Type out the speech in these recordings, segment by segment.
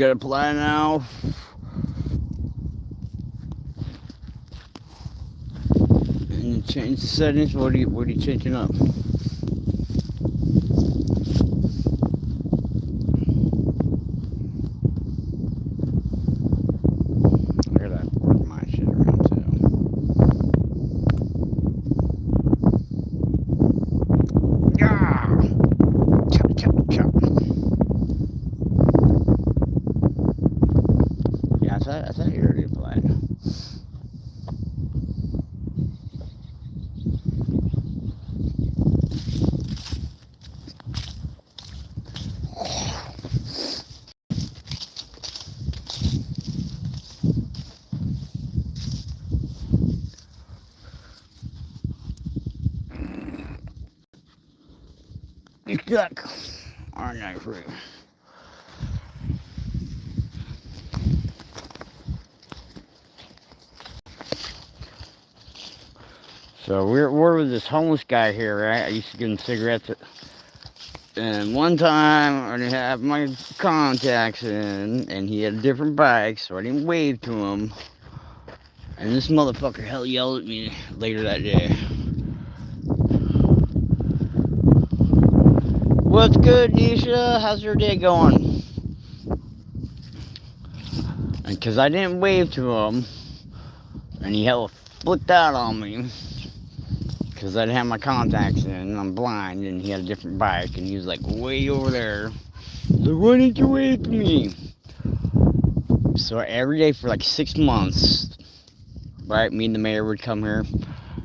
gotta apply now. And you change the settings. What are you changing up? I gotta work my shit around too. Yeah! Chop, chop, chop. Yeah, I thought you already applied. You stuck. Aren't I free? So we're with this homeless guy here, right? I used to give him cigarettes. And one time I didn't have my contacts in, and he had a different bike, so I didn't wave to him. And this motherfucker hell yelled at me later that day. What's good, Nisha? How's your day going? And because I didn't wave to him, and he hella flipped out on me. Because I didn't have my contacts in, and I'm blind, and he had a different bike, and he was like way over there. So why didn't you wave to me? So every day for like 6 months, right, me and the mayor would come here.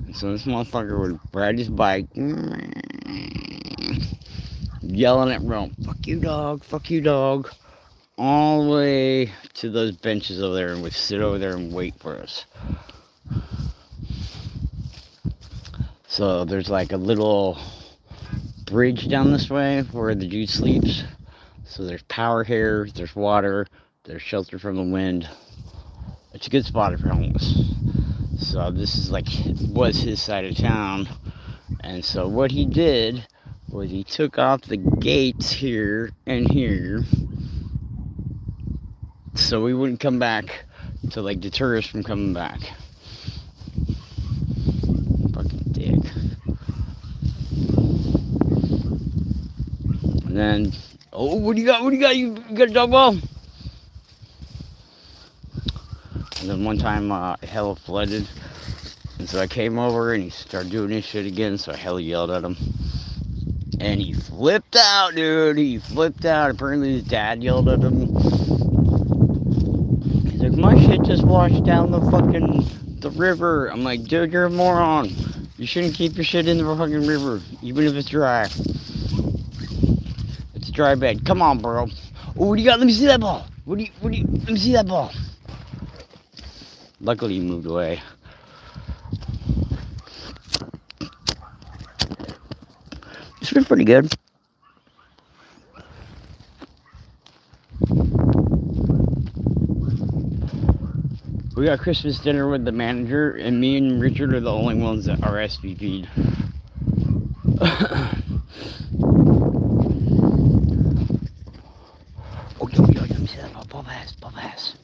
And so this motherfucker would ride his bike, yelling at Rome, fuck you dog, all the way to those benches over there, and would sit over there and wait for us. So there's like a little bridge down this way where the dude sleeps. So there's power here, there's water, there's shelter from the wind. It's a good spot for homeless. So this is like, was his side of town. And so what he did was he took off the gates here and here, so we wouldn't come back, to like deter us from coming back. Fucking dick. And then, oh, what do you got? You got a dog ball? And then one time, hella flooded. And so I came over and he started doing his shit again, so I hella yelled at him. And he flipped out, dude. He flipped out. Apparently his dad yelled at him. He's like, my shit just washed down the river. I'm like, dude, you're a moron. You shouldn't keep your shit in the fucking river, even if it's dry. It's a dry bed. Come on, bro. Oh, what do you got? Let me see that ball. Let me see that ball. Luckily he moved away. It's been pretty good. We got Christmas dinner with the manager, and me and Richard are the only ones that are SVP'd. Oh, let me see that ball pass.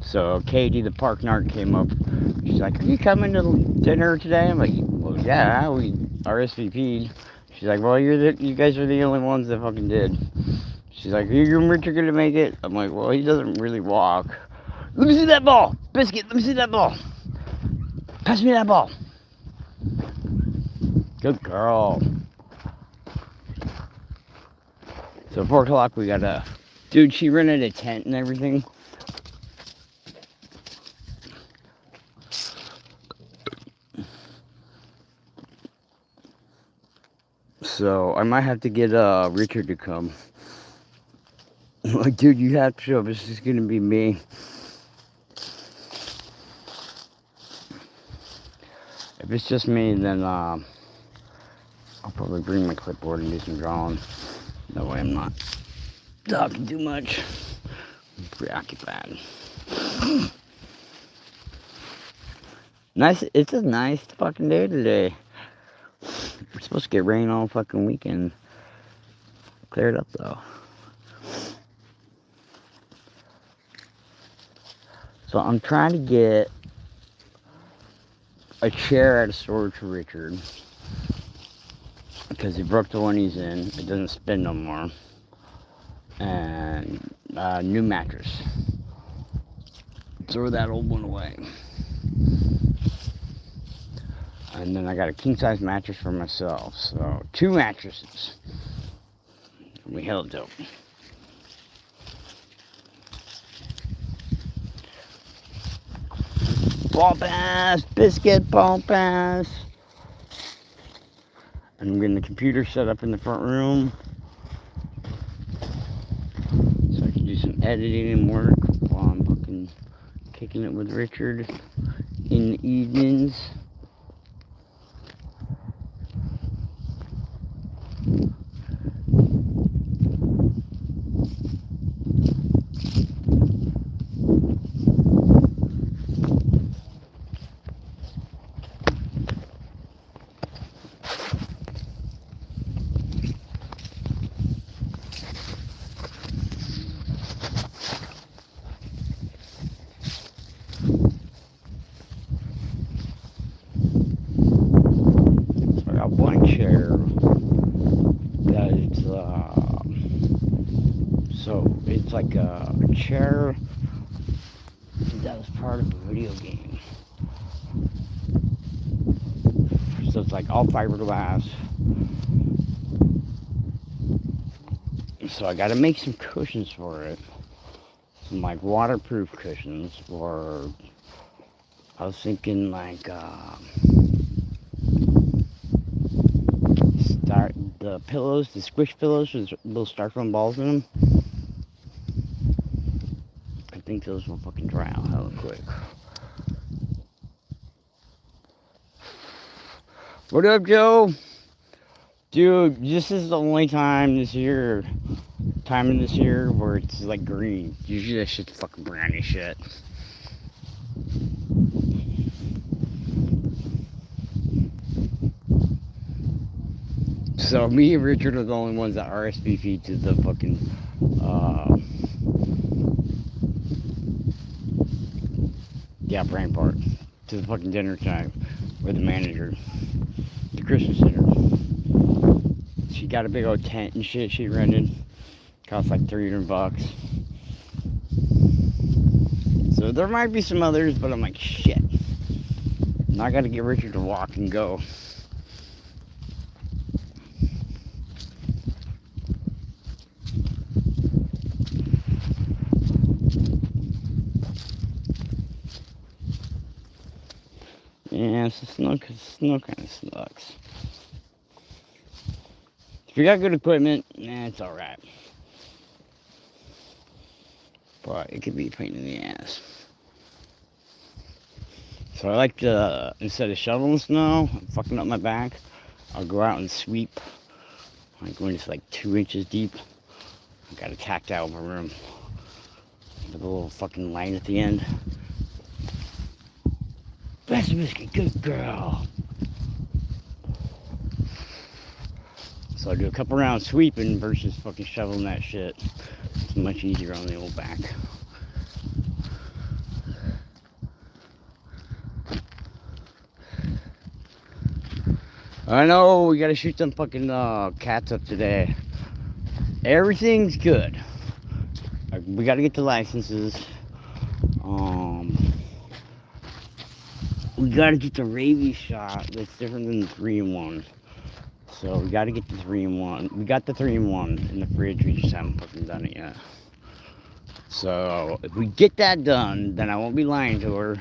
So Katie, the park narc, came up. She's like, are you coming to dinner today? I'm like, well, yeah, we RSVP'd. She's like, well, you guys are the only ones that fucking did. She's like, are you and Richard gonna make it? I'm like, well, he doesn't really walk. Let me see that ball! Biscuit, let me see that ball! Pass me that ball! Good girl. So 4 o'clock we got dude, she rented a tent and everything. So I might have to get Richard to come. Like, dude, you have to show up. This is gonna be me. If it's just me, then I'll probably bring my clipboard and do some drawing. That way I'm not talking too much. I'm preoccupied. Nice. It's a nice fucking day today. We're supposed to get rain all fucking weekend. Cleared up though. So I'm trying to get a chair at a store for Richard because he broke the one he's in. It doesn't spin no more. And a new mattress. Throw that old one away. And then I got a king size mattress for myself. So 2 mattresses. We held dope. Ball pass, Biscuit, ball pass. And I'm getting the computer set up in the front room so I can do some editing and work while I'm fucking kicking it with Richard in the evenings. One chair that is so it's like a chair that was part of a video game, so it's like all fiberglass. So I got to make some cushions for it, some like waterproof cushions, or I was thinking like the pillows, the squish pillows with little styrofoam balls in them. I think those will fucking dry out hella quick. What up, Joe? Dude, this is the only time in this year where it's like green. Usually that shit's fucking browny shit. So me and Richard are the only ones that RSVP to the fucking brain part, to the fucking dinner time with the manager, the Christmas dinner. She got a big old tent and shit she rented. Cost like $300. So there might be some others, but I'm like, shit. Now I gotta get Richard to walk and go. Yeah, so snow kind of sucks. If you got good equipment, it's alright. But it could be a pain in the ass. So I like to, instead of shoveling snow, fucking up my back, I'll go out and sweep. Like when it's like 2 inches deep. I got a tactile room with a little fucking line at the end. That's a Biscuit, good girl. So I do a couple rounds sweeping versus fucking shoveling that shit. It's much easier on the old back. I know we gotta shoot some fucking cats up today. Everything's good. We gotta get the licenses. We gotta get the rabies shot. That's different than the 3-in-1. So we gotta get the 3-in-1. We got the 3-in-1 in the fridge. We just haven't fucking done it yet. So if we get that done, then I won't be lying to her.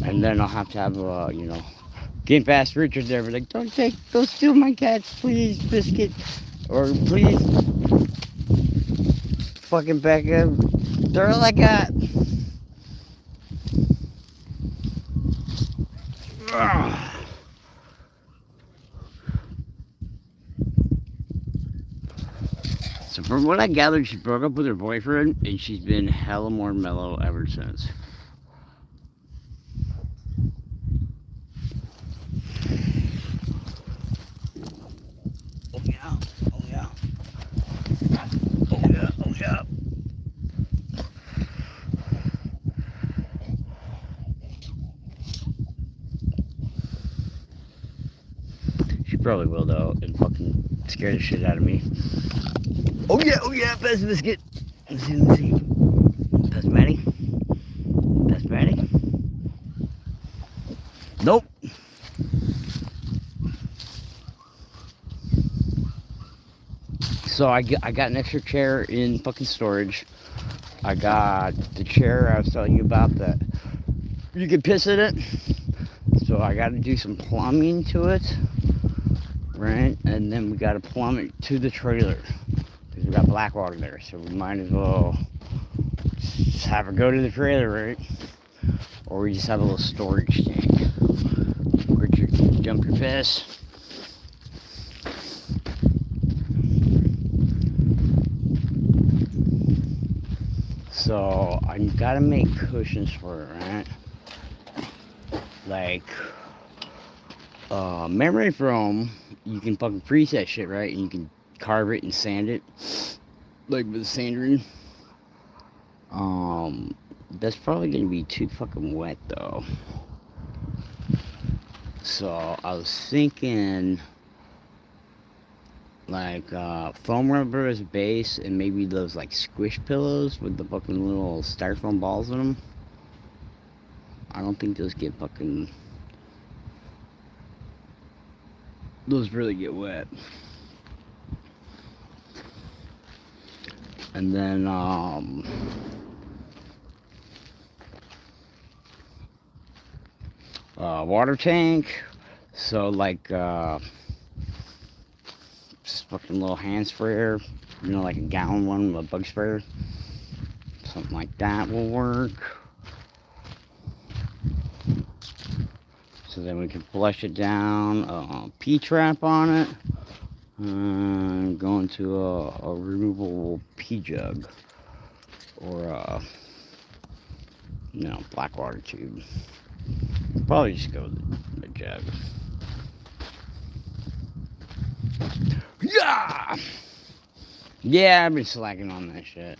And then I'll have to have Game Fast Richard there, but like, don't steal my cats, please, Biscuit, or please, fucking Becca, they're all I got. So from what I gathered, she broke up with her boyfriend, and she's been hella more mellow ever since. Yeah. probably will though, and fucking scare the shit out of me. Oh yeah, best biscuit. Let's see. Best Maddie. Best Maddie. Nope. So I got an extra chair in fucking storage. I got the chair I was telling you about that you can piss in it. So I got to do some plumbing to it, right? And then we got to plumb it to the trailer because we got black water there. So we might as well just have it go to the trailer, right? Or we just have a little storage tank where you dump your piss. So I gotta make cushions for it, right? Like memory foam, you can fucking freeze that shit, right? And you can carve it and sand it, like with a sanding. That's probably gonna be too fucking wet though. So I was thinking like foam rubber as a base, and maybe those like squish pillows with the fucking little styrofoam balls in them. I don't think those get fucking, those really get wet. And then water tank. So like just fucking little hand sprayer, you know, like a gallon one with a bug sprayer. Something like that will work. So then we can flush it down, P-trap on it, and go into a removable P-jug, or a, you know, black water tube. Probably just go with the jug. Yeah! Yeah, I've been slacking on that shit.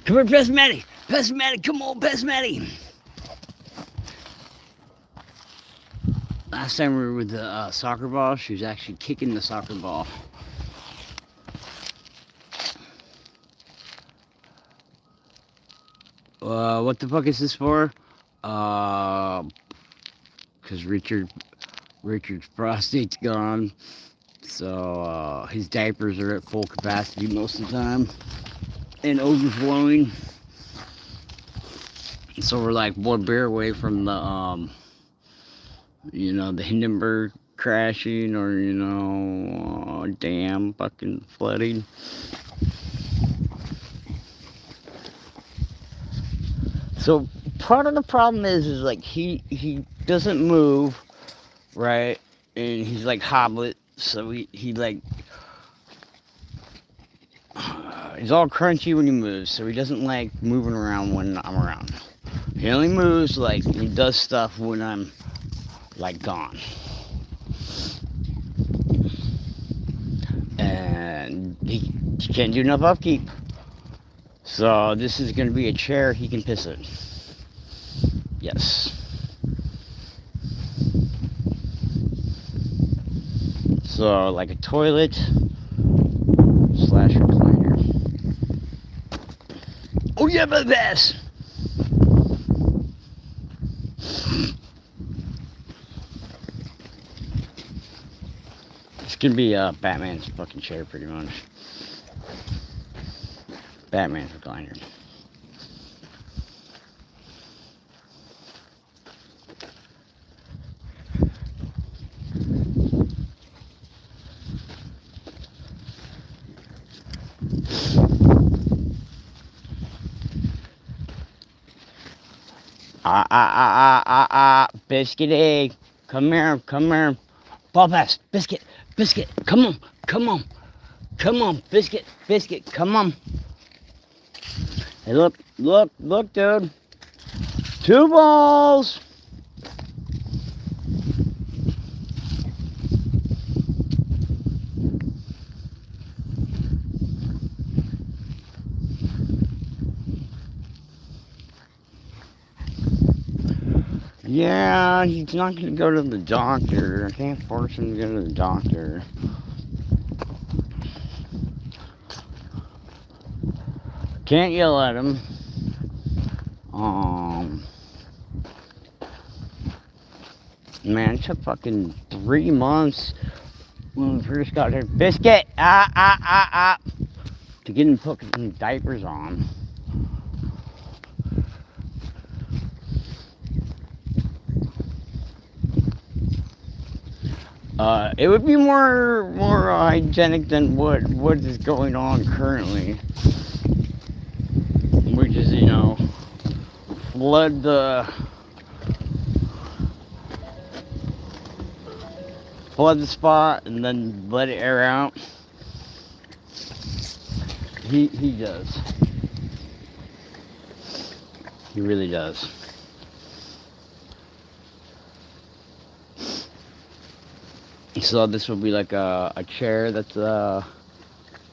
Come here, Best Maddie! Best Maddie, come on, Best Maddie! Last time we were with the soccer ball, she was actually kicking the soccer ball. What the fuck is this for? Because Richard's prostate's gone, so his diapers are at full capacity most of the time and overflowing. So we're like one beer away from the you know, the Hindenburg crashing, or you know, dam fucking flooding. So part of the problem is like he doesn't move, right? And he's like hoblet, so he like he's all crunchy when he moves, so he doesn't like moving around when I'm around. He only moves like he does stuff when I'm like gone. And he can't do enough upkeep. So this is gonna be a chair he can piss in. Yes. So like a toilet slash recliner. Oh yeah, the best. It's gonna be Batman's fucking chair, pretty much. Batman's recliner. Biscuit egg. Come here. Ball pass. Biscuit, come on. Come on, Biscuit, come on. Hey, look, dude. 2 balls. Yeah, he's not gonna go to the doctor. I can't force him to go to the doctor. Can't yell at him. Man, it took fucking 3 months when we first got here. Biscuit! To get him fucking diapers on. It would be more hygienic than what is going on currently, which is, you know, flood the spot and then let it air out. He does. He really does. So this will be like a chair that's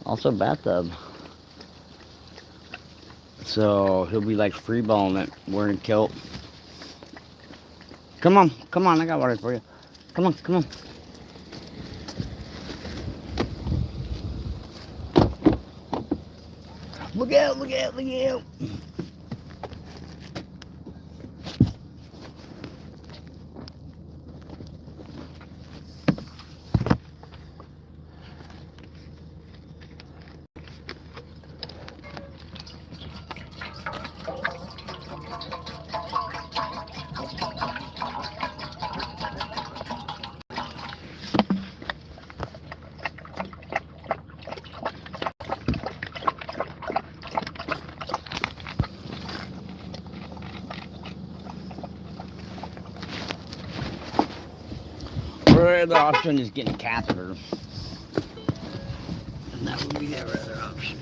also a bathtub. So he'll be like freeballing it, wearing a kilt. Come on, I got water for you. Come on. Look out. Our other option is getting a catheter. And that would be our other option.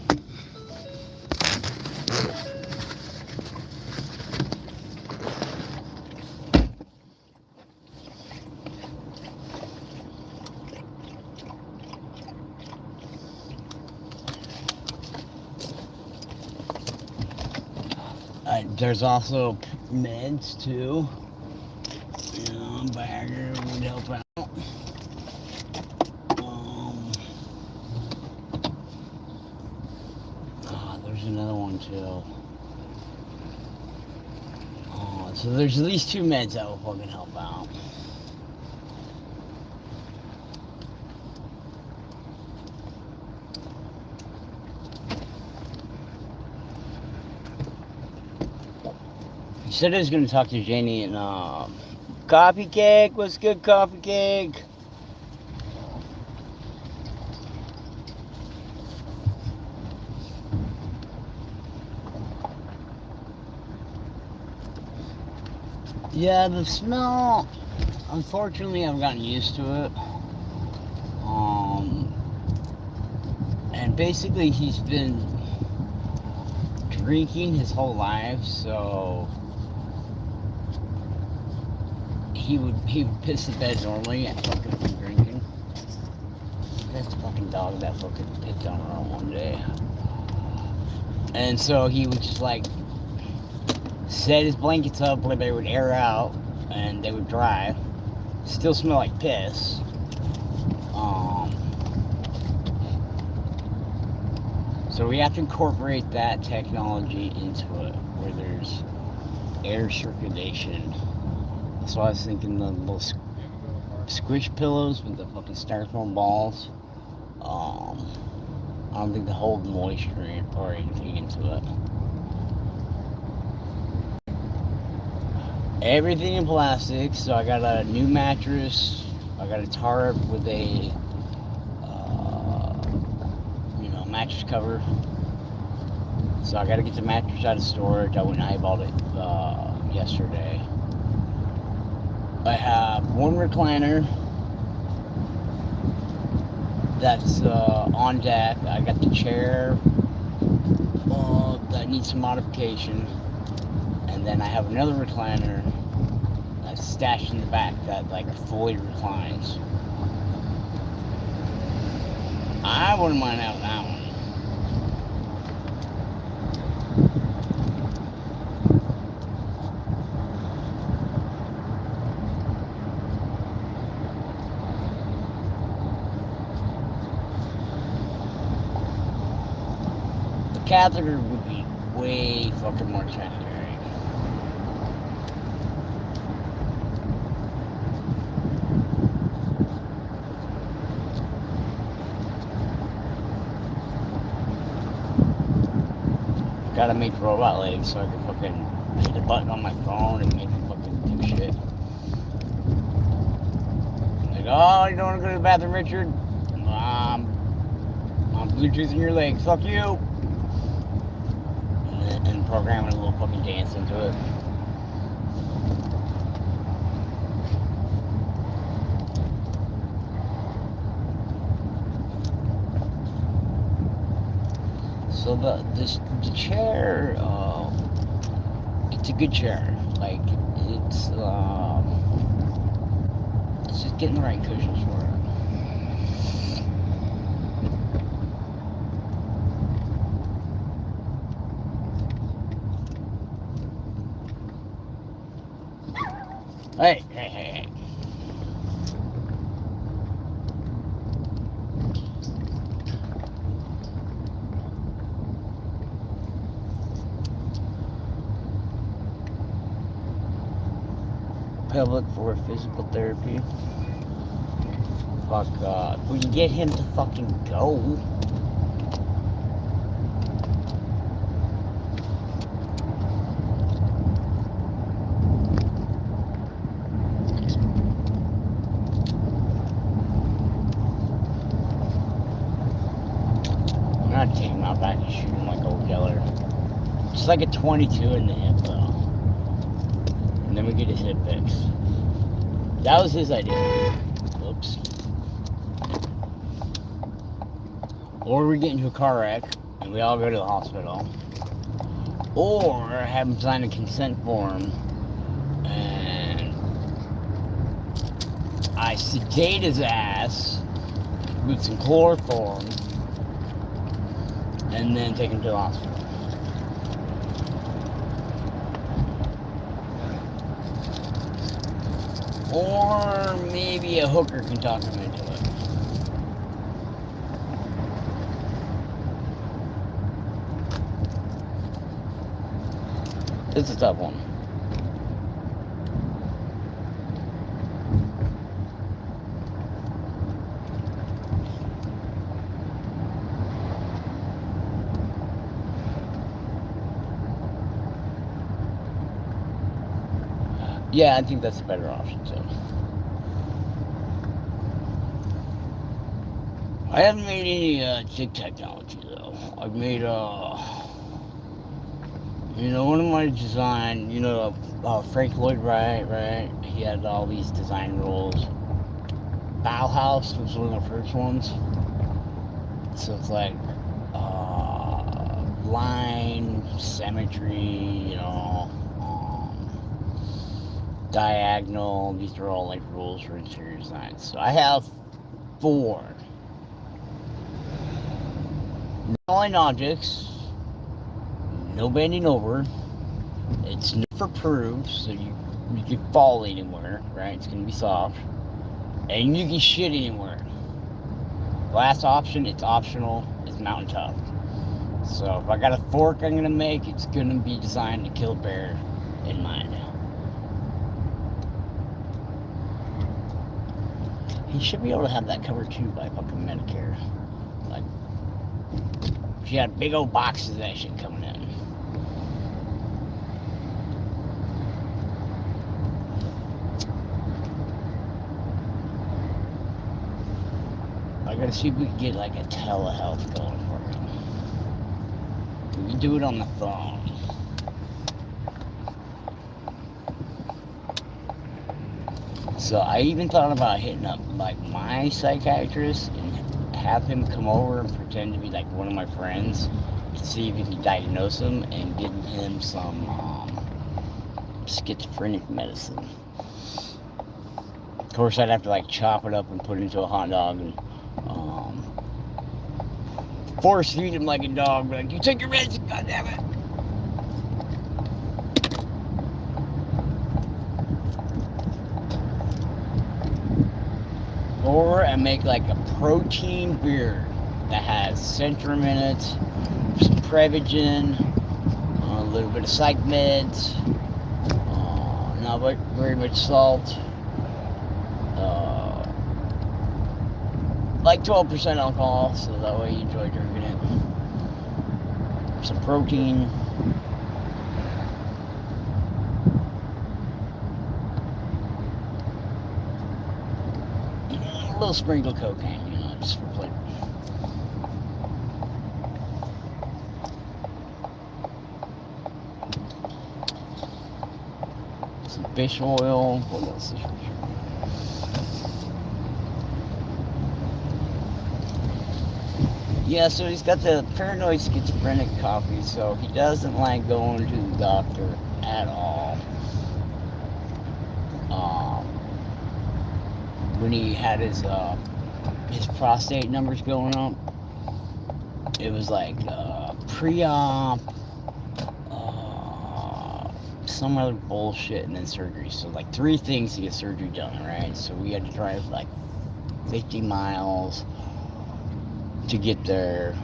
There's also meds too. You know, Viagra would help out. There's another one too. So there's at least 2 meds that will fucking help out. He said he was going to talk to Janie and Coffee Cake. What's good, Coffee Cake? Yeah, the smell, unfortunately, I've gotten used to it. And basically, he's been drinking his whole life, so he would piss the bed normally and fucking from drinking. That's the fucking dog that fucking picked on her one day. And so he would just like set his blankets up where they would air out and they would dry. Still smell like piss. So we have to incorporate that technology into it where there's air circulation. So I was thinking the little squish pillows with the fucking styrofoam balls. I don't think they hold moisture or anything into it. Everything in plastic. So I got a new mattress. I got a tarp with a mattress cover. So I got to get the mattress out of storage. I went and eyeballed it yesterday. I have one recliner that's on deck. I got the chair that needs some modification, and then I have another recliner that's stashed in the back that like fully reclines. I wouldn't mind having that one. catheter would be way fucking more expensive. Gotta make robot legs so I can fucking hit the button on my phone and make it fucking do shit. Like, oh, you don't want to go to the bathroom, Richard? I'm Bluetooth in your legs. Fuck you. And programming a little fucking dance into it. So the chair, it's a good chair. Like it's just getting the right cushions for it. Hey. Public for physical therapy. Fuck, we can get him to fucking go. I'm not taking him out back and shoot him like old Geller. Just like a 22 in the hip though. And then we get his hip fixed. That was his idea. Whoops. Or we get into a car wreck and we all go to the hospital. Or have him sign a consent form and I sedate his ass with some chloroform and then take him to the hospital. Or maybe a hooker can talk him into it. It's a tough one. Yeah, I think that's a better option too. I haven't made any jig technology though. I've made one of my design, Frank Lloyd Wright, right? He had all these design rules. Bauhaus was one of the first ones. So it's like line, symmetry, diagonal. These are all like rules for interior design. So I have 4. No line objects, no bending over. It's never proof, so you can fall anywhere, right? It's gonna be soft, and you can shit anywhere. Last option, it's optional. It's mountain tough. So if I got a fork I'm gonna make, it's gonna be designed to kill a bear in mind. He should be able to have that covered too by fucking Medicare. Like, she had big old boxes of that shit coming in. I gotta see if we can get like a telehealth going for him. We can do it on the phone. So I even thought about hitting up like my psychiatrist and have him come over and pretend to be like one of my friends to see if he can diagnose him and give him some schizophrenic medicine. Of course, I'd have to like chop it up and put it into a hot dog and force feed him like a dog. Like, you take your medicine, goddammit. Or I make like a protein beer that has Centrum in it, some Prevagen, a little bit of psych meds, not very much salt, like 12% alcohol, so that way you enjoy drinking it. Some protein. A little sprinkle of cocaine, just for flavor. Some fish oil. What else is here? Yeah, so he's got the paranoid schizophrenic copy, so he doesn't like going to the doctor at all. When he had his prostate numbers going up, it was like pre-op, some other bullshit, and then surgery. So like 3 things to get surgery done, right? So we had to drive like 50 miles to get there.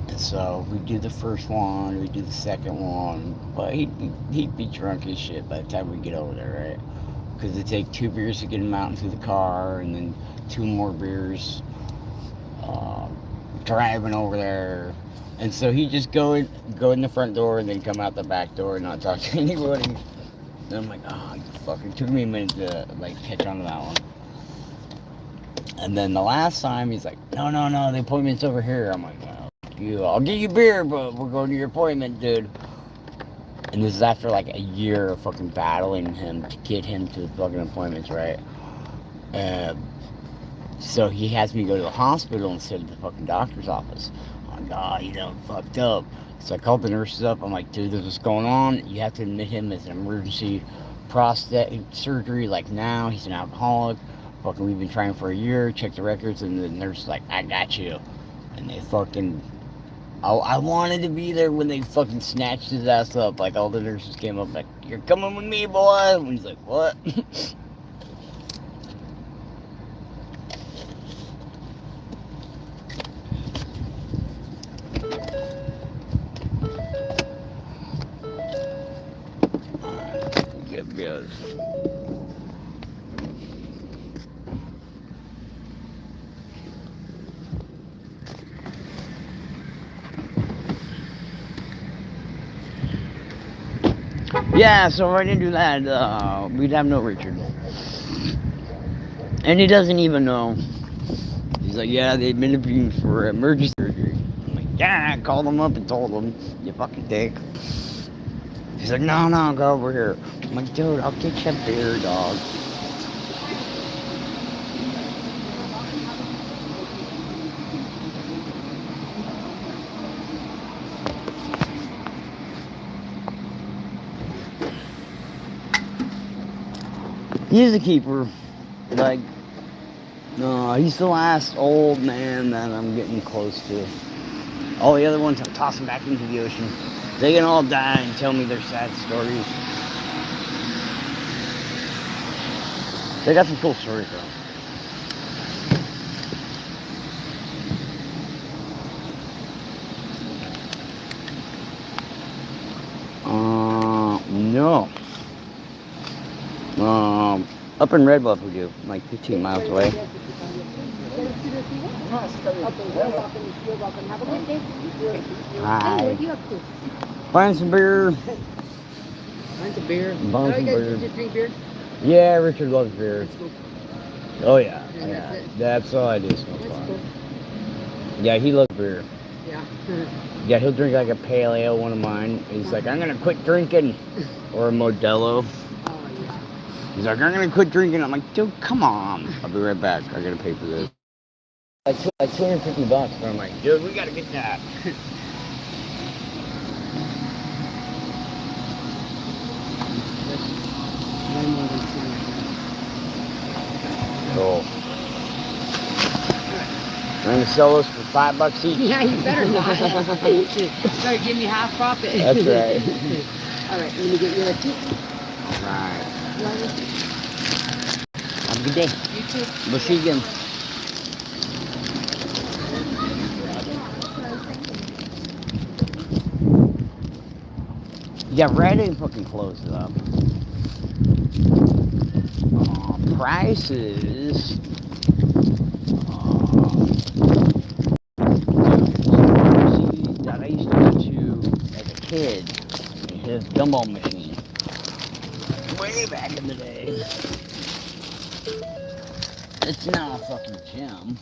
And so we do the first one, we do the second one, but he'd be drunk as shit by the time we get over there, right? Because it take 2 beers to get him out into the car, and then 2 more beers driving over there. And so he just go in the front door and then come out the back door and not talk to anybody. And I'm like, oh, fucking took me a minute to like catch on to that one. And then the last time he's like, no, the appointment's over here. I'm like, well, I'll get you beer, but we're going to your appointment, dude. And this is after like a year of fucking battling him to get him to the fucking appointments, right? So he has me go to the hospital instead of the fucking doctor's office. I'm like, oh, fucked up. So I called the nurses up. I'm like, dude, this is what's going on. You have to admit him as an emergency prostate surgery, like now. He's an alcoholic. Fucking, we've been trying for a year. Check the records. And the nurse is like, I got you. And they fucking... I wanted to be there when they fucking snatched his ass up. Like, all the nurses came up like, you're coming with me, boy. And he's like, what? Alright, good goes. Yeah, so if I didn't do that, we'd have no Richard. And he doesn't even know. He's like, yeah, they admitted me for emergency surgery. I'm like, yeah, I called him up and told him, you fucking dick. He's like, no, go over here. I'm like, dude, I'll get you a beer, dog. He's a keeper. Like, no, he's the last old man that I'm getting close to. All the other ones I'm tossing back into the ocean. They can all die and tell me their sad stories. They got some cool stories though. No. Up in Red Bluff we do, like 15 miles away. Hi. Find some beer. Find some beer. Find some beer. You just drink beer? Yeah, Richard loves beer. That's cool. Oh yeah. And Yeah. That's all I do. Smoke pot. Cool. Yeah, he loves beer. Yeah. Yeah, he'll drink like a pale ale, one of mine. He's like, I'm gonna quit drinking. Or a Modelo. He's like, I'm gonna quit drinking. I'm like, dude, come on. I'll be right back. I gotta pay for this. Like $250. But I'm like, dude, we gotta get that. Cool. I'm gonna sell those for $5 each. Yeah, you better not. Sorry, give me half profit. That's right. All right, let me get you a receipt. All right. Have a good day. You too. We'll see you again. Yeah, Reddit fucking closed it up. Prices. Pharmacy that I used to go to as a kid. His gumball machine. Way back in the day. It's now a fucking gym.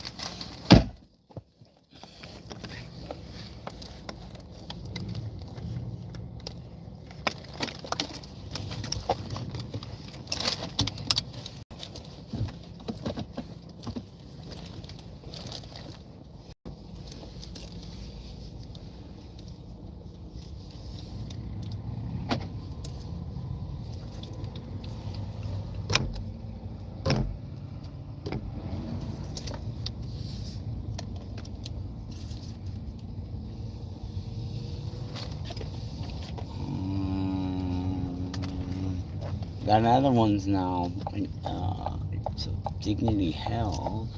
That other one's now it's Dignity Health.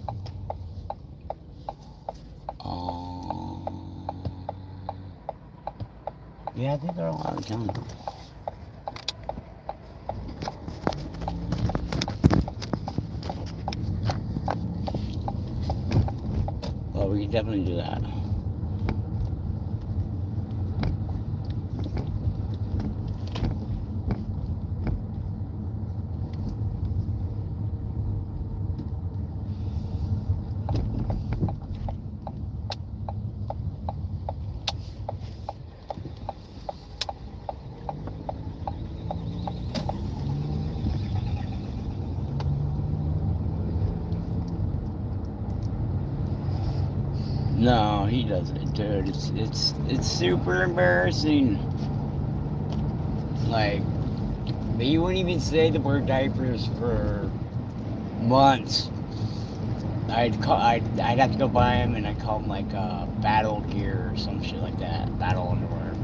Yeah, I think they're all out of town. Well, we can definitely do that. No, he doesn't, dude. It's super embarrassing. Like, he wouldn't even say the word diapers for months. I'd have to go buy him, and I'd call him like battle gear or some shit like that, battle underwear.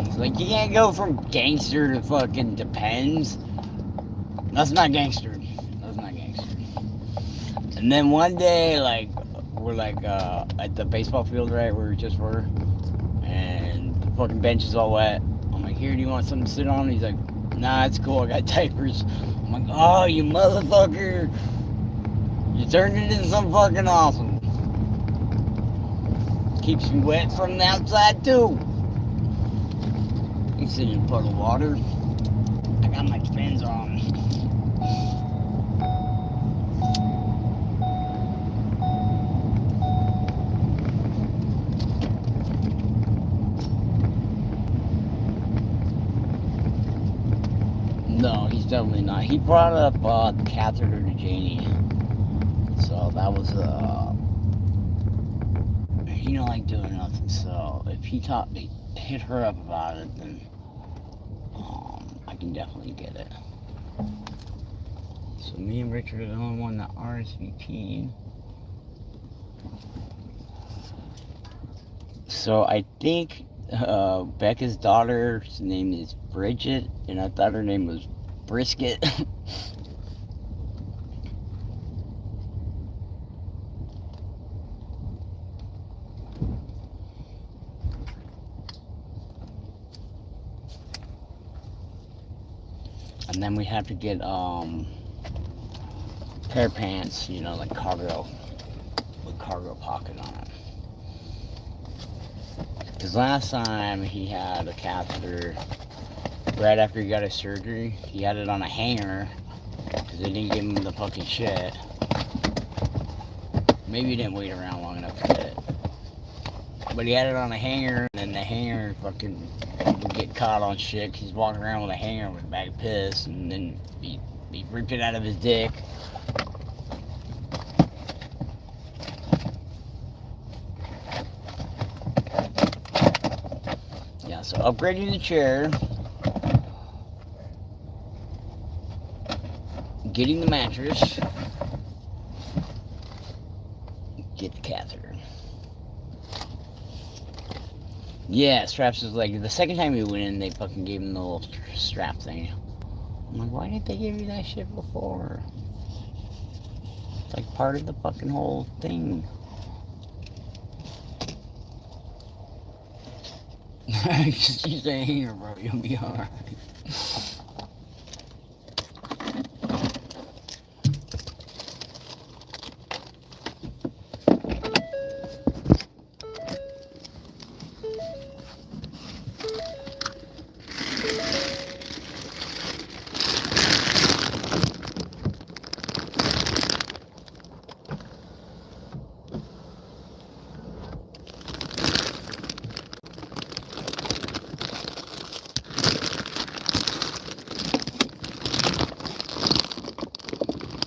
It's like, you can't go from gangster to fucking depends. That's not gangster. That's not gangster. And then one day, like, we're like at the baseball field, right, where we just were, and the fucking bench is all wet. I'm like, here, do you want something to sit on? He's like, nah, it's cool, I got diapers. I'm like, oh, you motherfucker. You turned it into something fucking awesome. Keeps me wet from the outside, too. He's sitting in a puddle of water. I got my Depends on. No, he's definitely not. He brought up the catheter to Janie. So that was, he don't like doing nothing. So if he hit her up about it, then I can definitely get it. So me and Richard are the only one that RSVP'd. So I think Becca's daughter's name is Bridget, and I thought her name was Brisket. And then we have to get pair of pants, you know, like cargo, with cargo pocket on it. Because last time he had a catheter right after he got his surgery. He had it on a hanger because they didn't give him the fucking shit. Maybe he didn't wait around long enough to get it. But he had it on a hanger, and then the hanger fucking would get caught on shit. He's walking around with a hanger with a bag of piss, and then he ripped it out of his dick. Yeah, so upgrading the chair, getting the mattress, get the catheter. Yeah, straps is like, the second time we went in, they fucking gave him the little strap thing. I'm like, why didn't they give you that shit before? It's like part of the fucking whole thing. She's a hater, bro. You'll be alright.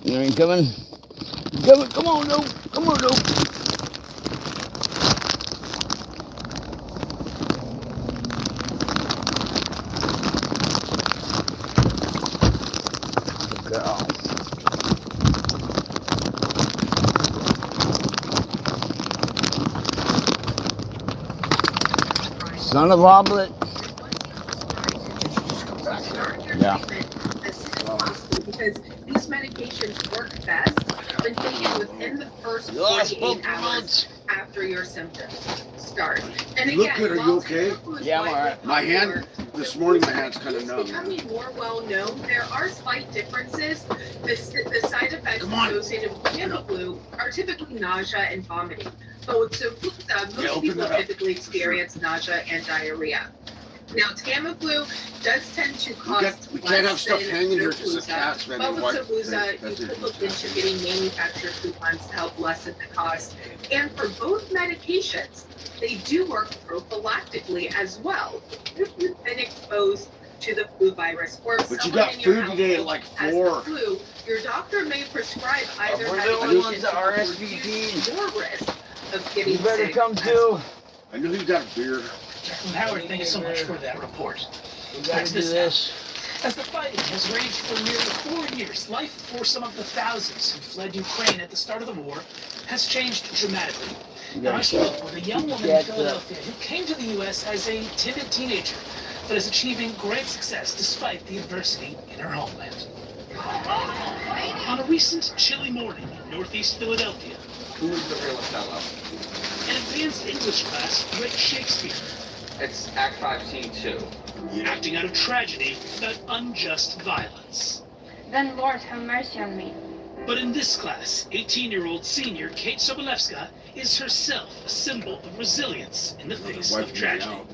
You ain't coming? Come on, no. Come on, no. Girl. Son of a oblet. Yeah. Because these medications work best when taken within the first 48 hours after your symptoms start. And again, Look good, are you okay? Yeah, I'm alright. My hand, this morning my hand's kind of numb. It's becoming more well known. There are slight differences. The side effects associated with Tamiflu are typically nausea and vomiting. But with Sofluza, most people typically experience nausea and diarrhea. Now, Tamiflu does tend to cost we can't have stuff than hanging here because the Sofluza, cats, man. but with Why- Sofluza, that's you it. could look into getting manufacturer coupons to help lessen the cost. And for both medications, they do work prophylactically as well if you've been exposed to the flu virus or if But you someone got in your food today at household like has the 4. flu, your doctor may prescribe either We're the only ones medication that are to SVPs. reduce your risk of getting You better sick. come too. I know you got a beer. Captain Howard, thank you so much for that report. We gotta do this. As the fighting has raged for nearly 4 years, life for some of the thousands who fled Ukraine at the start of the war has changed dramatically. Now, I spoke with a young woman in Philadelphia who came to the U.S. as a timid teenager, but is achieving great success despite the adversity in her homeland. On a recent chilly morning in northeast Philadelphia, Who's the real Othello? an advanced English class read Shakespeare, It's Act 5, Scene 2. acting out of tragedy about unjust violence. Then Lord have mercy on me. But in this class, 18-year-old senior Kate Sobolewska is herself a symbol of resilience in the face Wipe of me tragedy. out.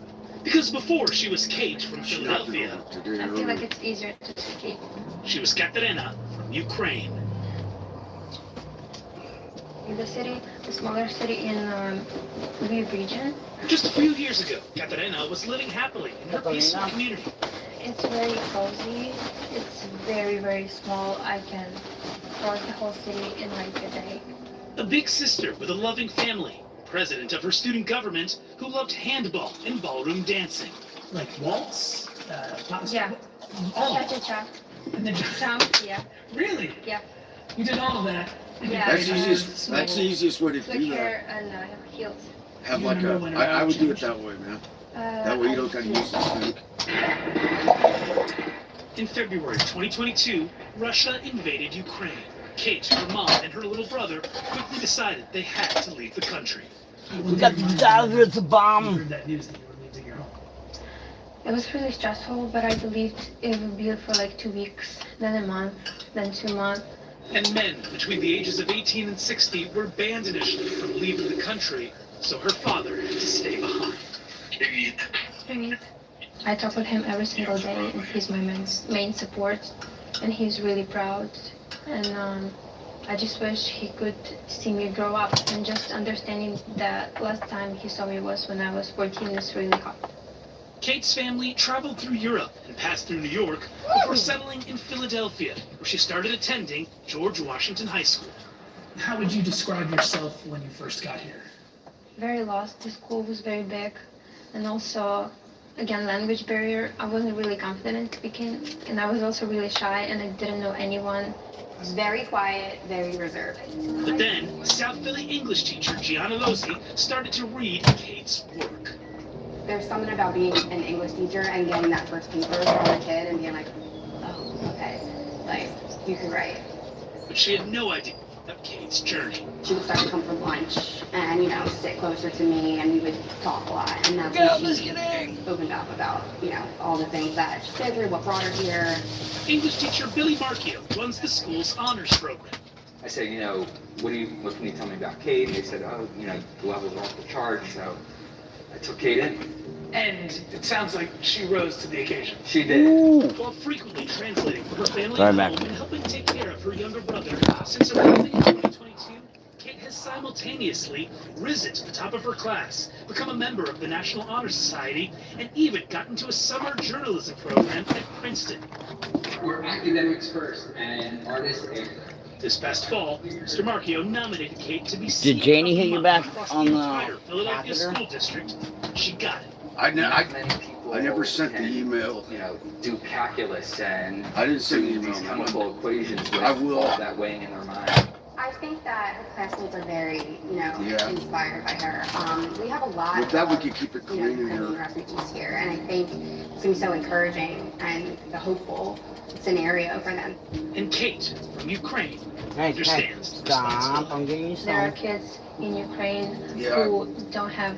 Because before she was Kate from She's not Philadelphia, doing it today, I feel like early. it's easier to escape. she was Katerina from Ukraine. In the city, a smaller city in Lviv region, Just a few years ago, Katerina was living happily in her peaceful community. it's very cozy. It's very, very small. I can cross the whole city in like a day. A big sister with a loving family, president of her student government who loved handball and ballroom dancing. Like waltz? Yeah. Oh, Cha-cha-cha. and then Jump, yeah. really? Yeah. You did all of that? Yeah. That's the easiest. That's the easiest way to Slick do that. hair and heels. Have You like remember when a. I would do it changed? that way, man. That That way you don't gotta use this thing. In February 2022, Russia invaded Ukraine. Kate, her mom, and her little brother quickly decided they had to leave the country. We got the dagger, it's a You bomb. heard that news that you were leaving your home. It was really stressful, but I believed it would be for like 2 weeks, then a month, then 2 months. And men between the ages of 18 and 60 were banned initially from leaving the country, so her father had to stay behind. I talk with him every single day, and he's my main support, and he's really proud. And I just wish he could see me grow up, and just understanding that last time he saw me was when I was 14 is really hard. Kate's family traveled through Europe and passed through New York before settling in Philadelphia, where she started attending George Washington High School. How would you describe yourself when you first got here? Very lost. The school was very big, and also, again, language barrier. I wasn't really confident speaking, and I was also really shy, and I didn't know anyone. Very quiet, very reserved. But then, South Philly English teacher Gianna Losey started to read Kate's work. There's something about being an English teacher and getting that first paper from a kid and being like, oh, okay, like, you can write. But she had no idea of Kate's journey. She would start to come for lunch and, you know, sit closer to me, and we would talk a lot. And that's when she opened up about, you know, all the things that she's been through, what brought her here. English teacher Billy Marchio runs the school's honors program. I said, you know, what can you tell me about Kate? And they said, oh, you know, the levels are off the chart. So I took Kate in. And it sounds like she rose to the occasion. She did. While frequently translating for her family at home and helping take care of her younger brother, since arriving in 2022, Kate has simultaneously risen to the top of her class, become a member of the National Honor Society, and even got into a summer journalism program at Princeton. We're academics first and artists later. This past fall, Mr. Marchio nominated Kate to be Did Janie hit you back across on the the entire Philadelphia catheter? school district. She got it. I Many people never sent the can, email. You know, do calculus and I didn't send the do email. these chemical equations with I will. all that weighing in their mind. I think that her classmates are very, you know, Yeah. inspired by her. We have a lot With that, we of, could keep it you know, clean in Ukrainian here. refugees here, and I think it's going to be so encouraging and the hopeful scenario for them. And Kate, from Ukraine, Hey, understands the stop. responsibility. I'm getting you There are some. kids in Ukraine Yeah. who don't have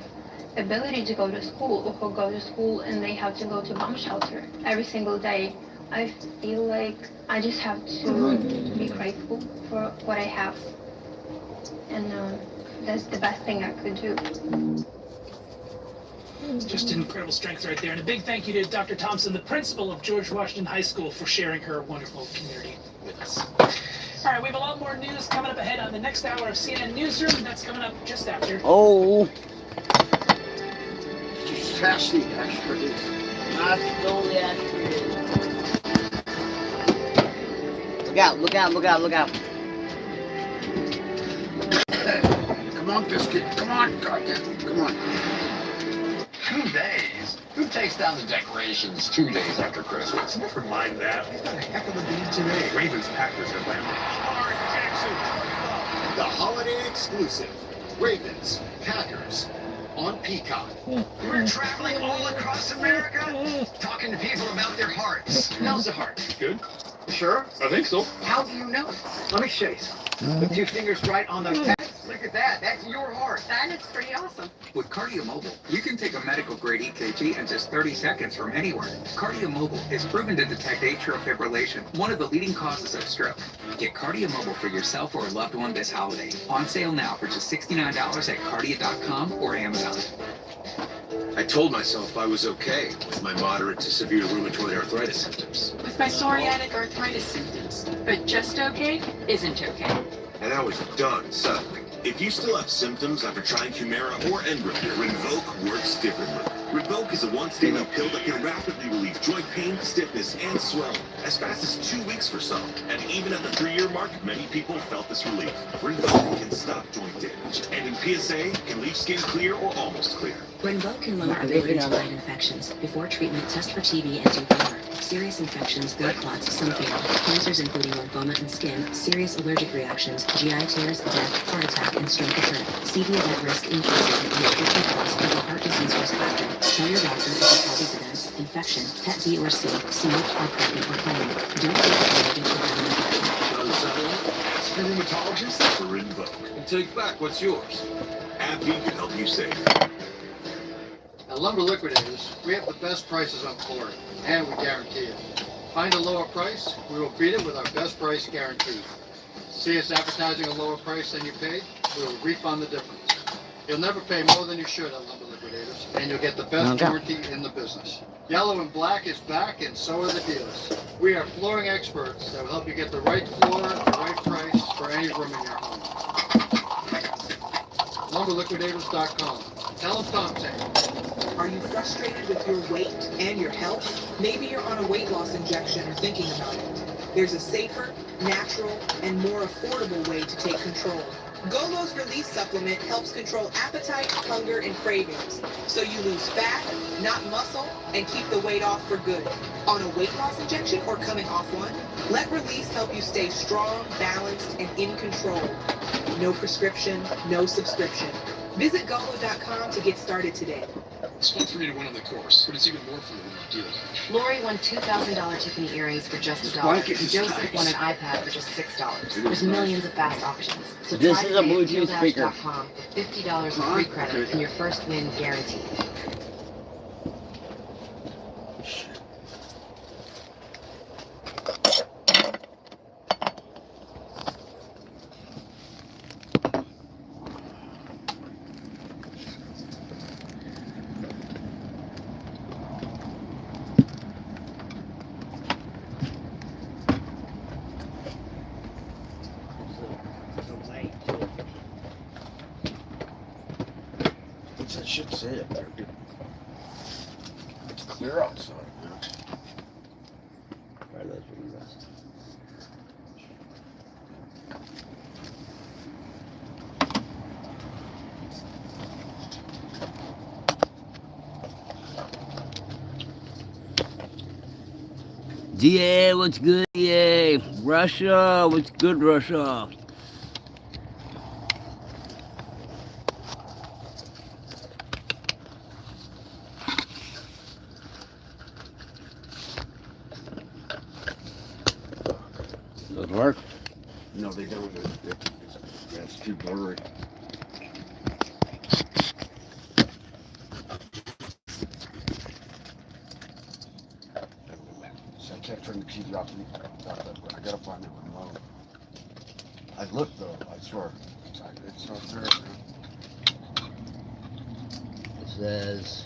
ability to go to school, or who go to school and they have to go to bomb shelter every single day. I feel like I just have to be grateful for what I have, and that's the best thing I could do. It's just incredible strength right there. And a big thank you to Dr. Thompson, the principal of George Washington High School, for sharing her wonderful community with us. All right, we have a lot more news coming up ahead on the next hour of CNN Newsroom, and that's coming up just after. Oh, Just pass the extra. I stole the extra. Look out, look out, look out, look out. Come on, Biscuit. Come on, goddamn. Come on. 2 days? Who takes down the decorations 2 days after Christmas? Never mind that. We've got a heck of a game today. Ravens Packers are playing. Lamar Jackson. The holiday exclusive. Ravens, Packers, on Peacock. We're traveling all across America, talking to people about their hearts. How's the heart? Good. Sure? I think so. How do you know? Let me show you something. Put 2 fingers right on those pads. Look at that. That's your heart. That is pretty awesome. With Cardio Mobile, you can take a medical-grade EKG in just 30 seconds from anywhere. Cardio Mobile is proven to detect atrial fibrillation, one of the leading causes of stroke. Get Cardio Mobile for yourself or a loved one this holiday. On sale now for just $69 at Cardio.com or Amazon. I told myself I was okay with my moderate to severe rheumatoid arthritis symptoms. With my psoriatic arthritis symptoms. But just okay isn't okay. And I was done suddenly. If you still have symptoms after trying Humira or Enbrel, Rinvoq works differently. Rinvoq is a once-daily pill that can rapidly relieve joint pain, stiffness, and swelling, as fast as 2 weeks for some. And even at the 3-year mark, many people felt this relief. Rinvoq can stop joint damage, and in PSA, can leave skin clear or almost clear. Rinvoq can lower the burden to fight infections. Before treatment, test for TB and TBR. Serious infections, blood clots, some fatal. Cancers including lymphoma and skin, serious allergic reactions, GI tears, death, heart attack, and stroke occur. CV event risk increases at age 50 plus due to heart disease risk factor. Tell your doctor if you have these events, infection, Hep B or C, smoked or pregnant or planning. Don't get allergic to having an infection. Ask your rheumatologist for Rinvoq. And take back what's yours. AbbVie can help you save. At Lumber Liquidators, we have the best prices on flooring, and we guarantee it. Find a lower price, we will beat it with our best price guarantee. See us advertising a lower price than you paid, we will refund the difference. You'll never pay more than you should at Lumber Liquidators, and you'll get the best warranty in the business. Yellow and Black is back, and so are the dealers. We are flooring experts that will help you get the right floor at the right price for any room in your home. LumberLiquidators.com. Tell them Tom sent you. Are you frustrated with your weight and your health? Maybe you're on a weight loss injection or thinking about it. There's a safer, natural, and more affordable way to take control. Golo's Release Supplement helps control appetite, hunger, and cravings, so you lose fat, not muscle, and keep the weight off for good. On a weight loss injection or coming off one? Let Release help you stay strong, balanced, and in control. No prescription, no subscription. Visit Golo.com to get started today. It's fun for me to win on the course, but it's even more fun when you do it. Lori won $2,000 Tiffany earrings for just $1. blanket is Joseph won an nice. iPad for just $6. There's millions of fast auctions. So This try is a today at Bluetooth speaker. Geodash.com for $50 of free credit and your first win guaranteed. What's that shit say up there, dude? It's clear outside, man. Right, that's what we got. DA, what's good, DA? Russia, what's good, Russia? Does it work? No, they don't. It's too blurry. So I can't turn the TV off. I gotta find the remote. I looked though, I swear. It's not there, man. It says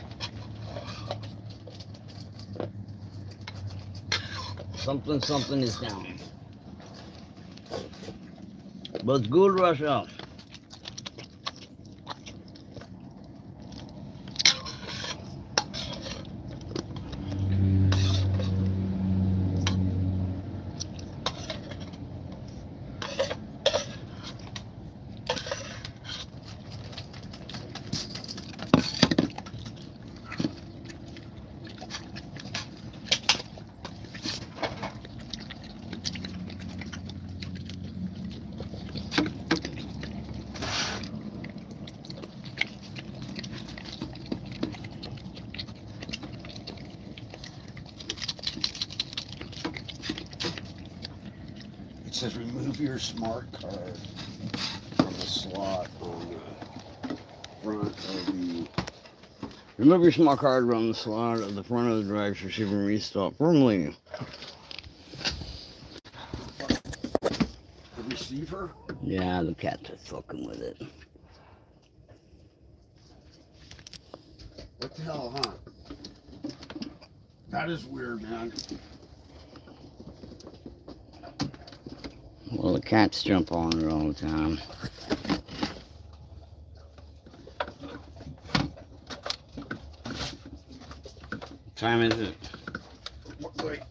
something something is down. But good, Russia. It says remove your smart card from the slot on the front of the... Remove your smart card from the slot of the front of the drive receiver and restart firmly. The receiver? Yeah, the cats are fucking with it. What the hell, huh? That is weird, man. Well, the cats jump on it all the time. What time is it? Wait.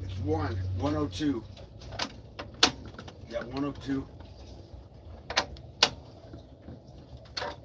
It's 1:02. Yeah, 1:02.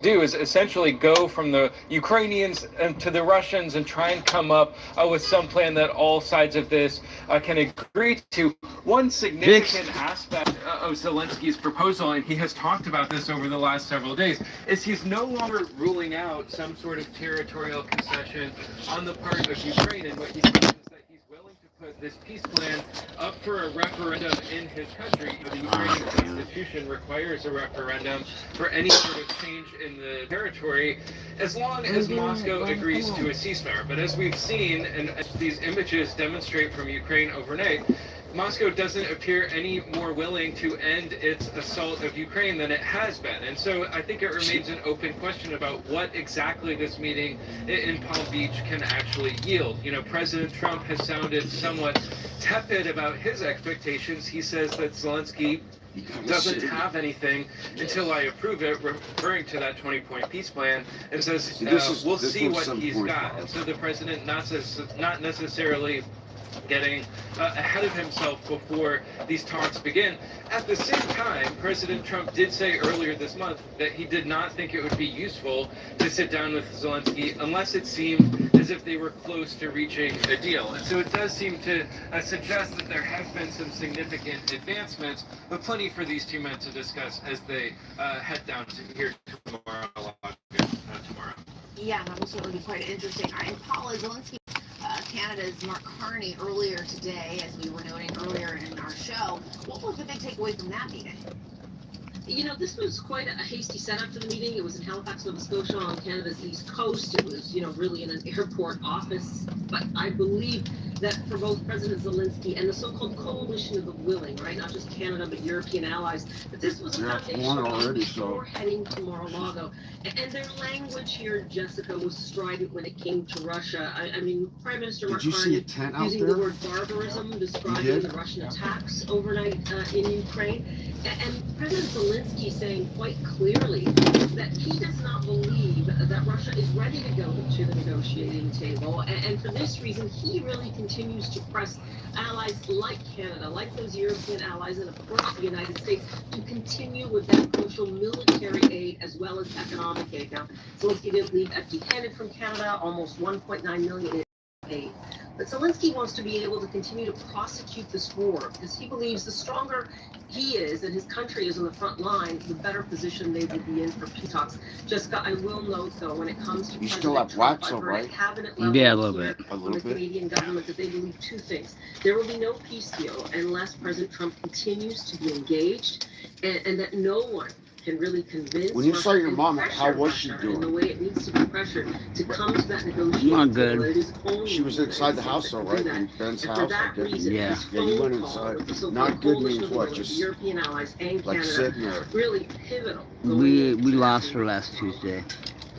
Do is essentially go from the Ukrainians to the Russians and try and come up with some plan that all sides of this can agree to. One significant aspect of Zelensky's proposal, and he has talked about this over the last several days, is he's no longer ruling out some sort of territorial concession on the part of Ukraine. And what he says is that he's willing to put this peace plan up for a referendum in his country. The Ukrainian constitution requires a referendum for any sort of change in the territory, as long as Moscow agrees to a ceasefire. But as we've seen, and as these images demonstrate from Ukraine overnight, Moscow doesn't appear any more willing to end its assault of Ukraine than it has been. And so I think it remains an open question about what exactly this meeting in Palm Beach can actually yield. You know, President Trump has sounded somewhat tepid about his expectations. He says that Zelensky doesn't have anything until I approve it, referring to that 20-point peace plan, and says we'll see what he's got. And so the president not necessarily getting ahead of himself before these talks begin. At the same time, President Trump did say earlier this month that he did not think it would be useful to sit down with Zelensky unless it seemed as if they were close to reaching a deal. And so it does seem to suggest that there have been some significant advancements, but plenty for these two men to discuss as they head down to here tomorrow. Yeah, that will certainly be quite interesting. All right, and Paula, Zelensky, Canada's Mark Carney earlier today, as we were noting earlier in our show. What was the big takeaway from that meeting? You know, this was quite a hasty setup for the meeting. It was in Halifax, Nova Scotia on Canada's east coast. It was, really in an airport office. But I believe that for both President Zelensky and the so-called coalition of the willing, right, not just Canada but European allies, that this was a foundation before heading to Mar-a-Lago. And their language here, Jessica, was strident when it came to Russia. I mean, Prime Minister Mark Carney using the word barbarism, describing the Russian attacks overnight in Ukraine. And President Zelensky saying quite clearly that he does not believe that Russia is ready to go to the negotiating table. And for this reason, he really continues to press allies like Canada, like those European allies, and of course the United States, to continue with that crucial military aid as well as economic aid. Now, Zelensky didn't leave empty-handed from Canada, almost 1.9 million in aid. But Zelensky wants to be able to continue to prosecute this war because he believes the stronger he is and his country is on the front line, the better position they would be in for peace talks. Jessica, I will note though, when it comes to President Trump, I've heard at cabinet level Yeah, a little bit. from the Canadian government that they believe two things. There will be no peace deal unless President Trump continues to be engaged and that no one can really convince when you saw your mom, how was she in the doing? way it needs to be pressured to come to that negotiation. Not good. table. It is only She was inside the house though, right? In Ben's house. I guess. Yeah. Yeah, you went inside. Not good means what? Just European allies and like Canada, sitting there. really pivotal. We lost her last Tuesday.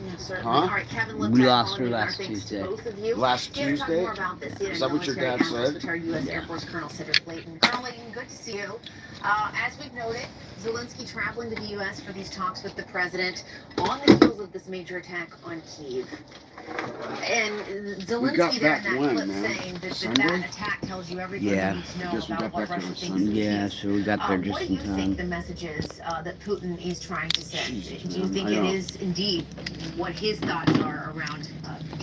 Yeah, certainly. Huh? All right, Kevin, let's We lost her our last thanks to Tuesday. both of you. Last Here to talk Tuesday? more about this, Is that what your dad said? Retired U.S. Air Force Colonel Cedric Layton. Colonel Layton, good to see you. As we've noted, Zelensky traveling to the U.S. for these talks with the president on the heels of this major attack on Kyiv. And Zelensky there in that clip saying that that attack tells you everything you need to know about what Russia thinks of Yeah, so we got there what just do in you think time. the message is that Putin is trying to send? Do you think it is indeed what his thoughts are around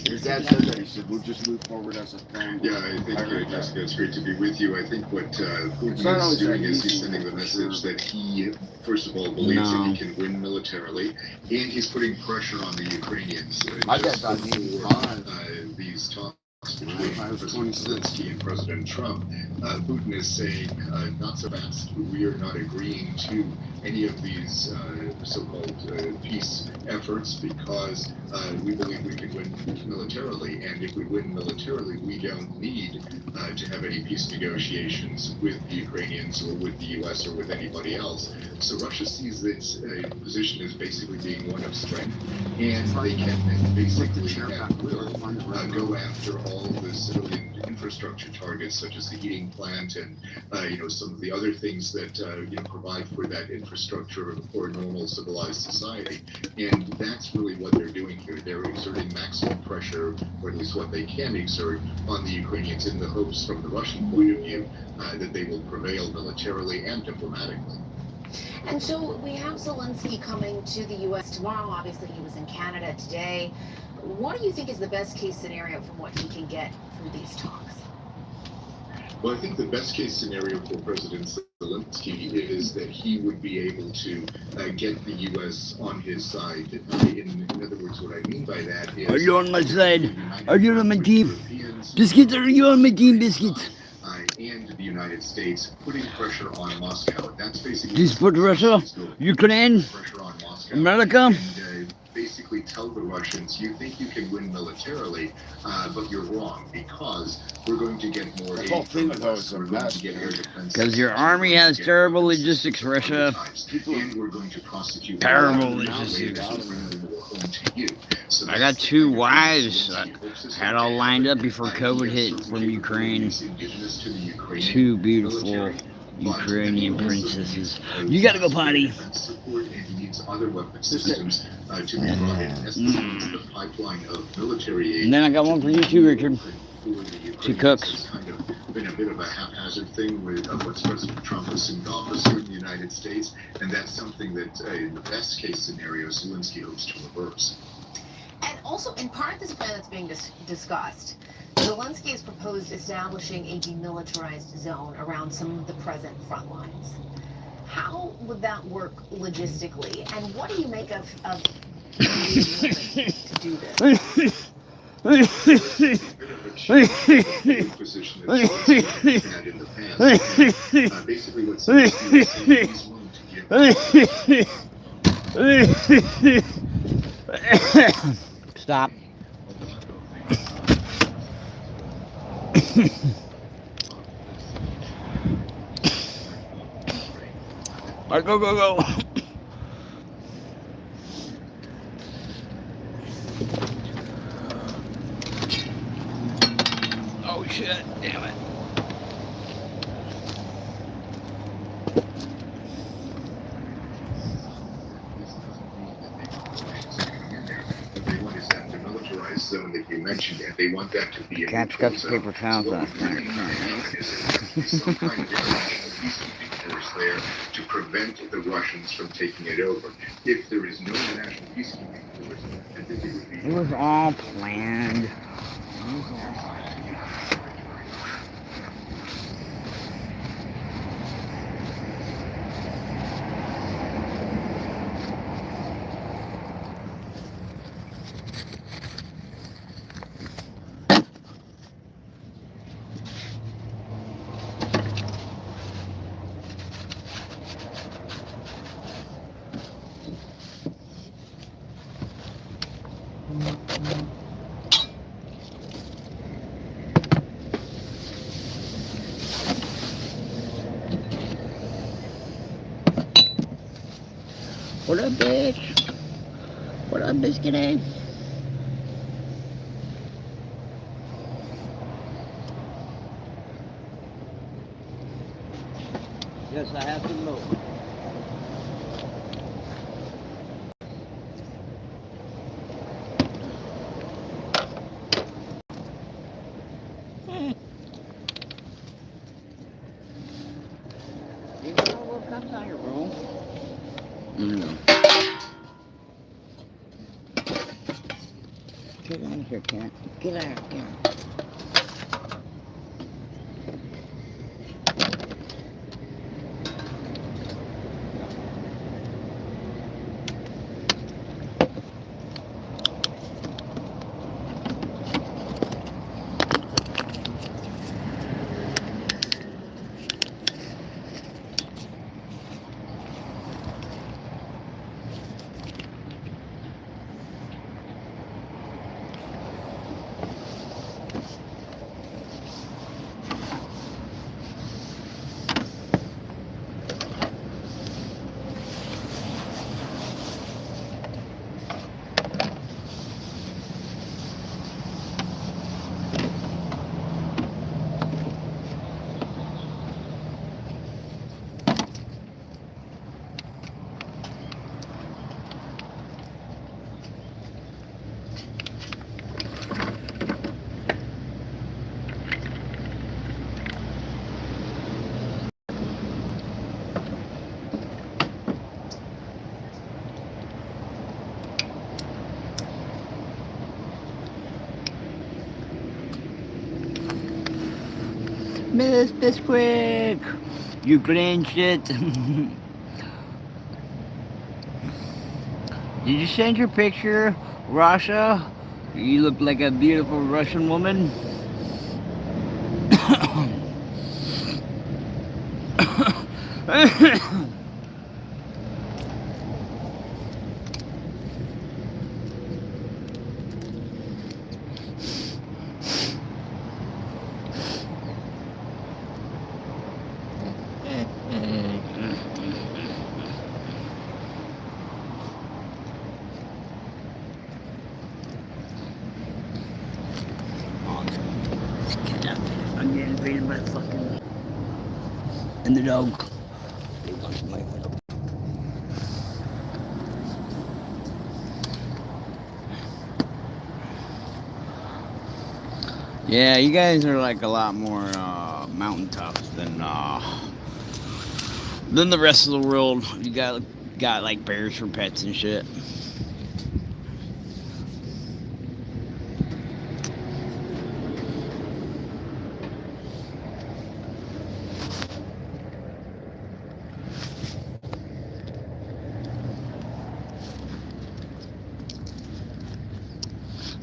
Your dad said that. He said, we'll just move forward as a plan. Yeah, I think, Jessica, it's great to be with you. I think what Putin is doing is he's sending the message that he, first of all, believes that he can win militarily, and he's putting pressure on the Ukrainians. Just before these talks between President Zelensky and President Trump, Putin is saying, not so fast, we are not agreeing to any of these so-called peace efforts because we believe we can win militarily, and if we win militarily, we don't need to have any peace negotiations with the Ukrainians or with the U.S. or with anybody else. So Russia sees its position as basically being one of strength, and they can basically and will go after all the civilian infrastructure targets, such as the heating plant and some of the other things that provide for that infrastructure for a normal civilized society. And that's really what they're doing here. They're exerting maximum pressure, or at least what they can exert, on the Ukrainians in the hopes, from the Russian point of view, that they will prevail militarily and diplomatically. And so we have Zelensky coming to the U.S. tomorrow. Obviously, he was in Canada today. What do you think is the best case scenario from what he can get through these talks? Well, I think the best case scenario for President Zelensky is that he would be able to get the U.S. on his side. In other words, what I mean by that is... Are you on my side? Are you on my team? Biscuit, are you on my team, Biscuit? And the United States putting pressure on Moscow. That's basically... Do you support Russia? Ukraine? America? And basically tell the Russians, you think you can win militarily, but you're wrong, because we're going to get more aid from the West. We're going to get air defense. Because your army has terrible logistics, Russia. And we're going to prosecute terrible logistics. I got 2 wives that had all lined up before COVID hit from Ukraine. 2 beautiful Ukrainian princesses. You gotta go potty. Other weapon systems to be brought in. The pipeline of military aid. And then I got one for you too, Richard. 2 cooks. It's kind of been a bit of a haphazard thing with once President Trump assumed office here in the United States, and that's something that, in the best case scenario, Zelensky hopes to reverse. And also, in part of this plan that's being discussed, Zelensky has proposed establishing a demilitarized zone around some of the present front lines. How would that work logistically? And what do you make of being willing to do this? Position that she's had in the past. And, basically, what Zelensky is saying, he's willing to give. Stop. All right, go, go, go. Oh shit, damn it. Zone that you mentioned, and they want that to be a Catch got the paper towels last night. Some kind of international peacekeeping force there to prevent the Russians from taking it over. If there is no international peacekeeping force, I think it would be. It was all planned. What up, bitch? What up, Biscuit? Yes, I have to move. You know what comes out of your room? Get out of here, cat. Get out of here. Miss Biskuit, you green shit. Did you send your picture, Russia? You look like a beautiful Russian woman. I'm getting invaded by fucking and the dog. They want my window. Yeah, you guys are like a lot more mountain toughs than the rest of the world. You got like bears for pets and shit.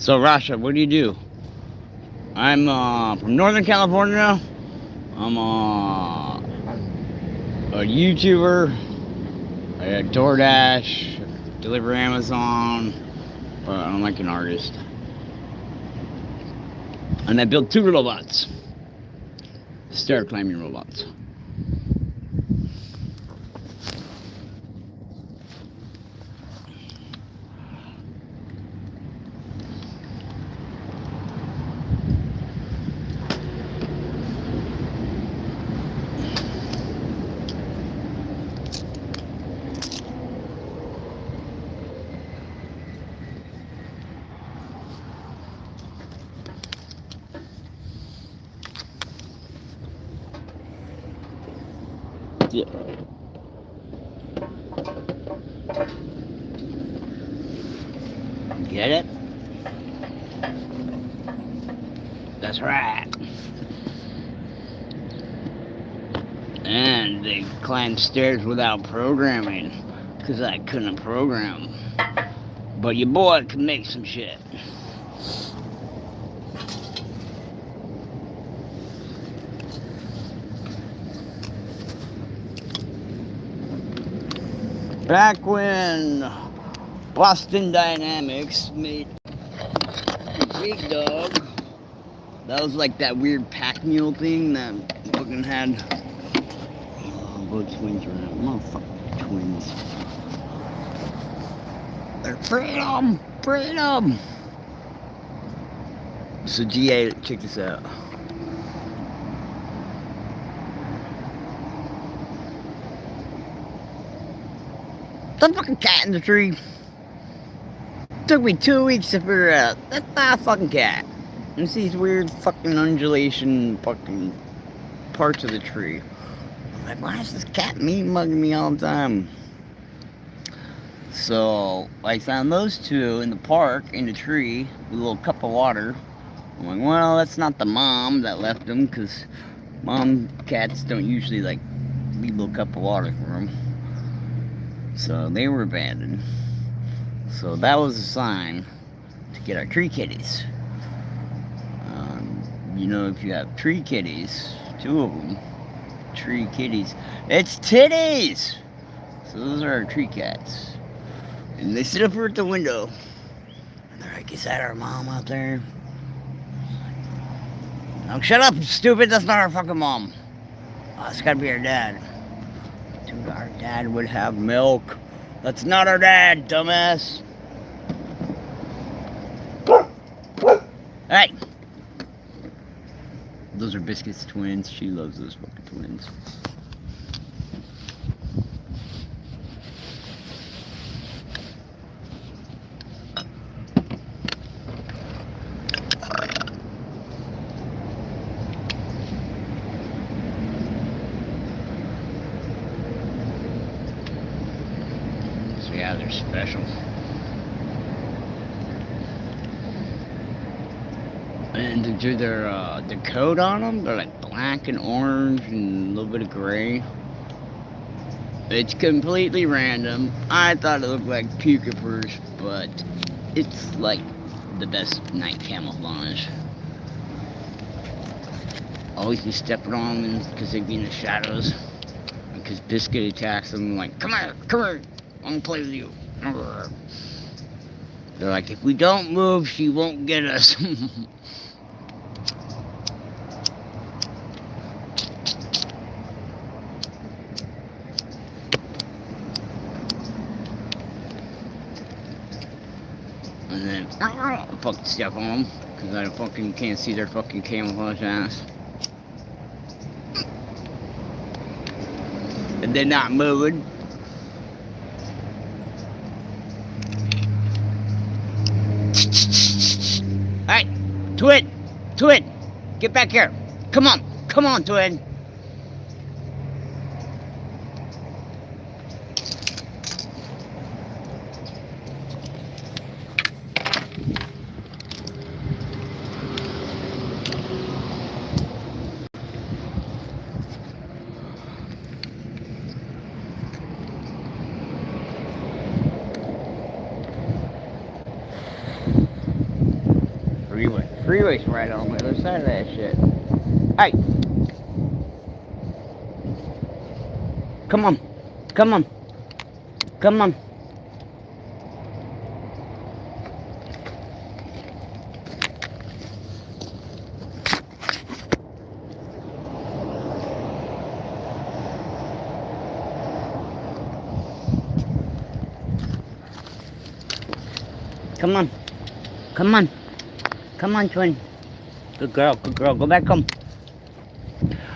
So, Rasha, what do? I'm from Northern California. I'm a YouTuber. I DoorDash, deliver Amazon, but I'm like an artist. And I built 2 robots. Stair climbing robots. Yeah. Get it? That's right. And they climbed stairs without programming, because I couldn't program. But your boy can make some shit. Back when Boston Dynamics made Big Dog, that was like that weird pack mule thing that fucking had both twins were motherfucking twins. They're freedom! Freedom! So GA, check this out. The fucking cat in the tree. Took me 2 weeks to figure out. That's not a fucking cat. It's these weird fucking undulation fucking parts of the tree. I'm like, why is this cat mean mugging me all the time? So I found those 2 in the park in the tree with a little cup of water. I'm like, well, that's not the mom that left them, because mom cats don't usually like leave a little cup of water for them. So they were abandoned. So that was a sign to get our tree kitties. You know, if you have tree kitties, 2 of them, tree kitties, it's titties! So those are our tree cats. And they sit up here at the window. And they're like, is that our mom out there? Oh, shut up, stupid, that's not our fucking mom. Oh, it's gotta be our dad. Dude, our dad would have milk. That's not our dad, dumbass. Hey! Those are Biscuit's twins. She loves those fucking twins. So yeah, they're special. And to do the coat on them, they're like black and orange and a little bit of gray. It's completely random. I thought it looked like puke-a-pers, but it's like the best night camouflage. Always be stepping on them because they'd be in the shadows. Because Biscuit attacks them like, come here, I want to play with you. They're like, if we don't move, she won't get us. And then, I fucking step on them, because I fucking can't see their fucking camouflage ass. And they're not moving. Hey, Twin, get back here. Come on, Twin. freeway's right on the other side of that shit. Hey! Come on. Come on. Come on. Come on. Come on. Come on, twin. Good girl, good girl. Go back home.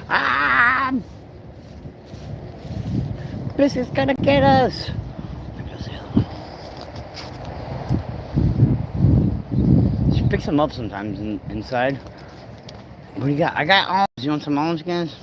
Ah! This is gonna get us. She picks them up sometimes inside. What do you got? I got almonds. You want some almond skins?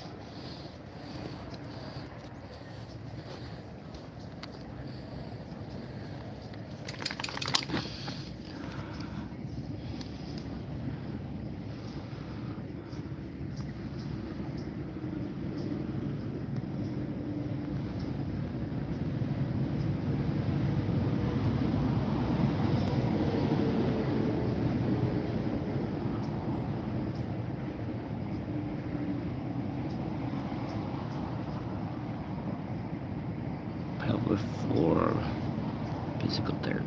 Pelvic floor physical therapy.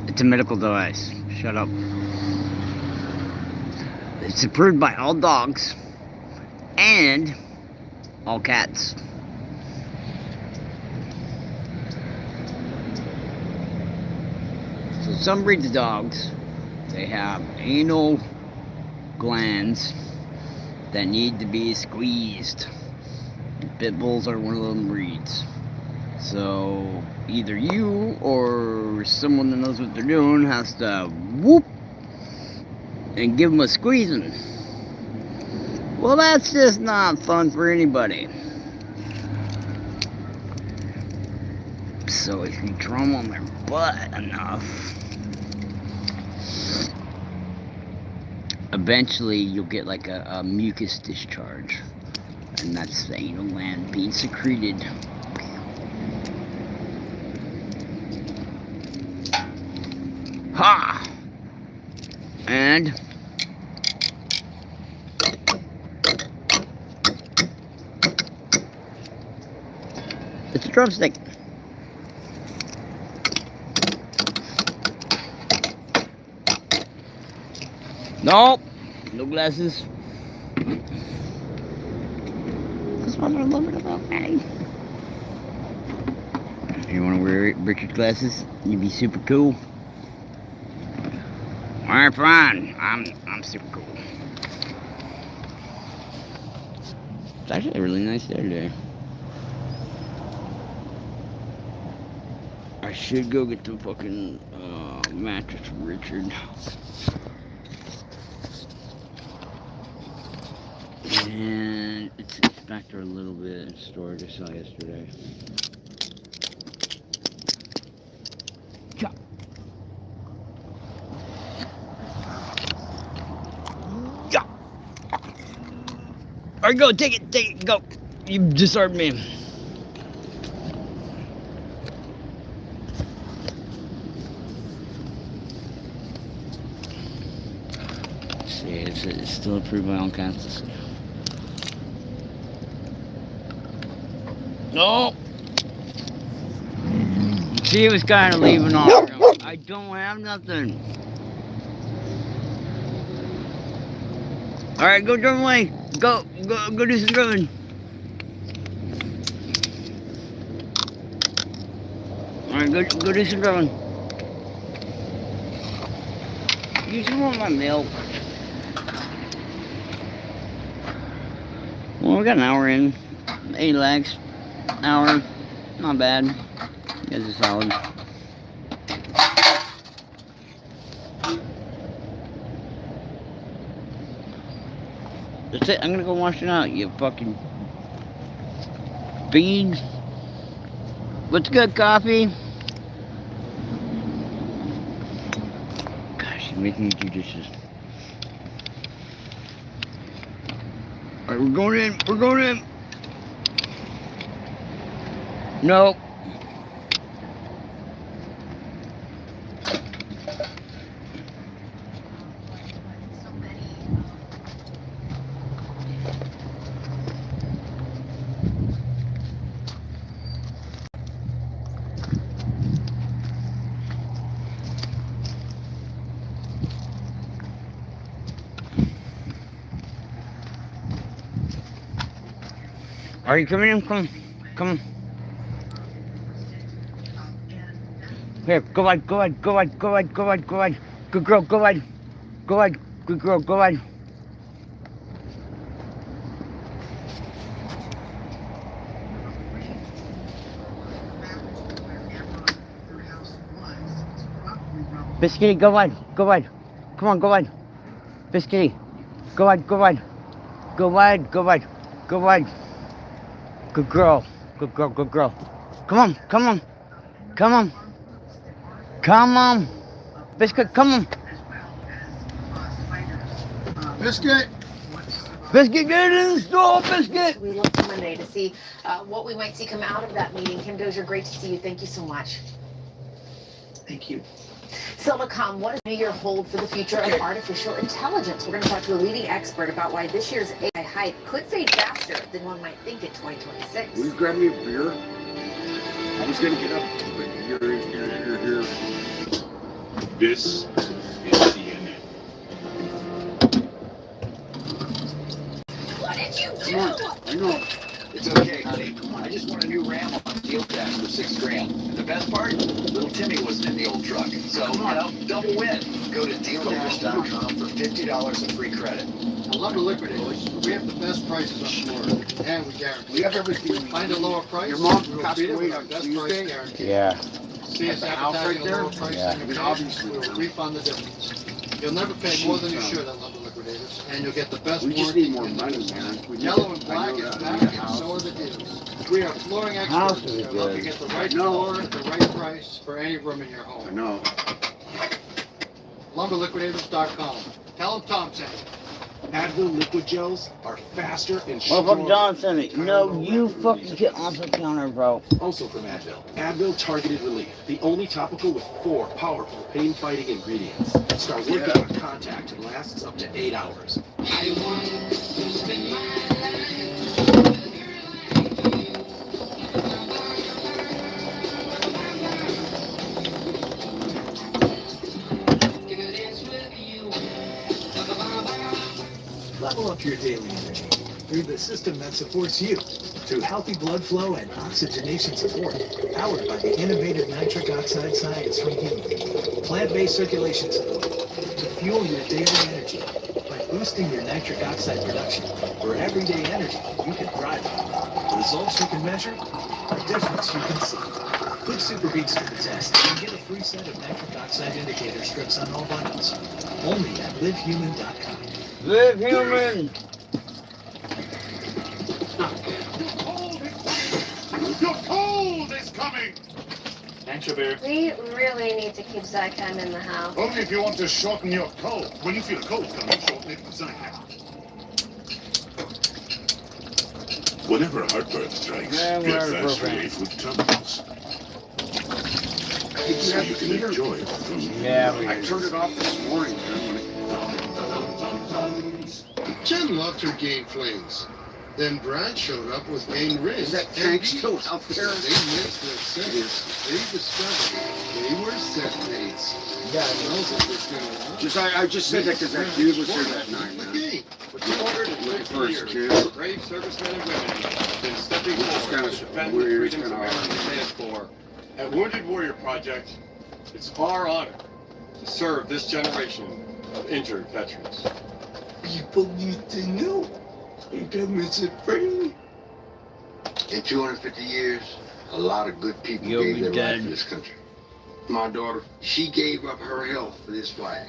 It's a medical device. Shut up. It's approved by all dogs and all cats. So some breeds of dogs, they have anal glands that need to be squeezed. Pit bulls are one of them breeds. So either you or someone that knows what they're doing has to whoop and give them a squeezing. Well, that's just not fun for anybody. So if you drum on their butt enough, eventually you'll get like a mucus discharge, and that's the anal gland being secreted. Ha! And it's a drumstick. Nope, no glasses. That's what I love about me. If you want to wear Richard glasses, you'd be super cool. Alright, fine. I'm super cool. It's actually a really nice day today. I should go get the fucking mattress from Richard. And it's back there a little bit in storage I saw yesterday. Alright, go, take it, go. You disarmed me. See, it's still approved by all cats. No. She was kind of leaving off. I don't have nothing. Alright, go drum away. Go do some drumming. Alright, go do some drumming. Did you want my milk? Well, we got an hour in. 8 lakhs. Hour. Not bad. You guys are solid. That's it. I'm gonna go wash it out, you fucking beans. What's good, coffee? Gosh, you're making me do dishes. Alright, we're going in. We're going in. Nope. Are you coming in? Come. Come. Here, go ahead, go ahead, go ahead, go ahead, go ahead, go ahead. Good girl, go ahead. Go ahead, good girl, go ahead. Biscuit, go ahead, go ahead. Come on, go ahead. Biscuit, go ahead, go ahead. Go ahead, go ahead, go ahead. Good girl, good girl, good girl. Come on, come on, come on. Come on. Biscuit, come on. Biscuit! Biscuit, get in the store, Biscuit! We look to Monday to see what we might see come out of that meeting. Kim Dozier, great to see you. Thank you so much. Thank you. Silicon, what does New Year hold for the future of artificial intelligence? We're going to talk to a leading expert about why this year's AI hype could fade faster than one might think in 2026. Will you grab me a beer? I was gonna get up, but you're here. This is CNN. What did you do? Come on, I know. It's okay, honey. I just want a new Ram on deal dash for $6 grand. And the best part? Little Timmy wasn't in the old truck. So, double win. Go to dealdash.com for $50 of free credit. At Lumber Liquidators, we have the best prices on Florida, and we guarantee. We have everything. Find a lower price. Your mom we will passed beat it away with our on best Tuesday. price guarantee. Yeah. See us At the house advertising right a lower there? price Yeah. than I mean, you obviously. pay, we will refund the difference. You'll never pay more than you should at Lumber Liquidators, and you'll get the best We just warranty need more in the money, business. man. We need Yellow it. and I black know is that. back, We need a and house. so are the deals. We are flooring House experts is that help you good. get the right No. floor at the right price for any room in your I home. know. LumberLiquidators.com. Tell them Tom sent you. Advil liquid gels are faster and Motherfucker John sent it. No, you fucking get off the counter, bro. Also from Advil. Advil Targeted Relief, the only topical with 4 powerful pain-fighting ingredients. Start working on contact and lasts up to 8 hours. I want to spend my life. Level up your daily energy through the system that supports you. Through healthy blood flow and oxygenation support, powered by the innovative nitric oxide science from helium. Plant-based circulation support to fuel your daily energy by boosting your nitric oxide production for everyday energy you can thrive on. Results you can measure, a difference you can see. Put Super Beats to the test and get a free set of nitric oxide indicator strips on all bundles. Only at livehuman.com. Live human. Your cold is coming! Thanks, beer. We really need to keep Zycam in the house. Only if you want to shorten your cold. When you feel a cold coming, shorten it with Zycam. Whenever heartburn strikes, Yeah, get we're fast broken. relief with Tums. So you can enjoy it from Yeah, we I turned it off this morning, man. Jen loved her game flings. Then Brad showed up with game rings. Is that tank still out there? They mixed their sets. They discovered they were set mates. I just said that because that dude was here that night, man. Okay. For 250 First years, kid. brave servicemen and women have been stepping It's forward kinda to defend the weird, it's freedoms kinda Americans stand for. At Wounded Warrior Project, it's our honor to serve this generation of injured veterans. People need to know freedom isn't free. In 250 years, a lot of good people You'll gave be their dead. life for this country. My daughter, she gave up her health for this flag.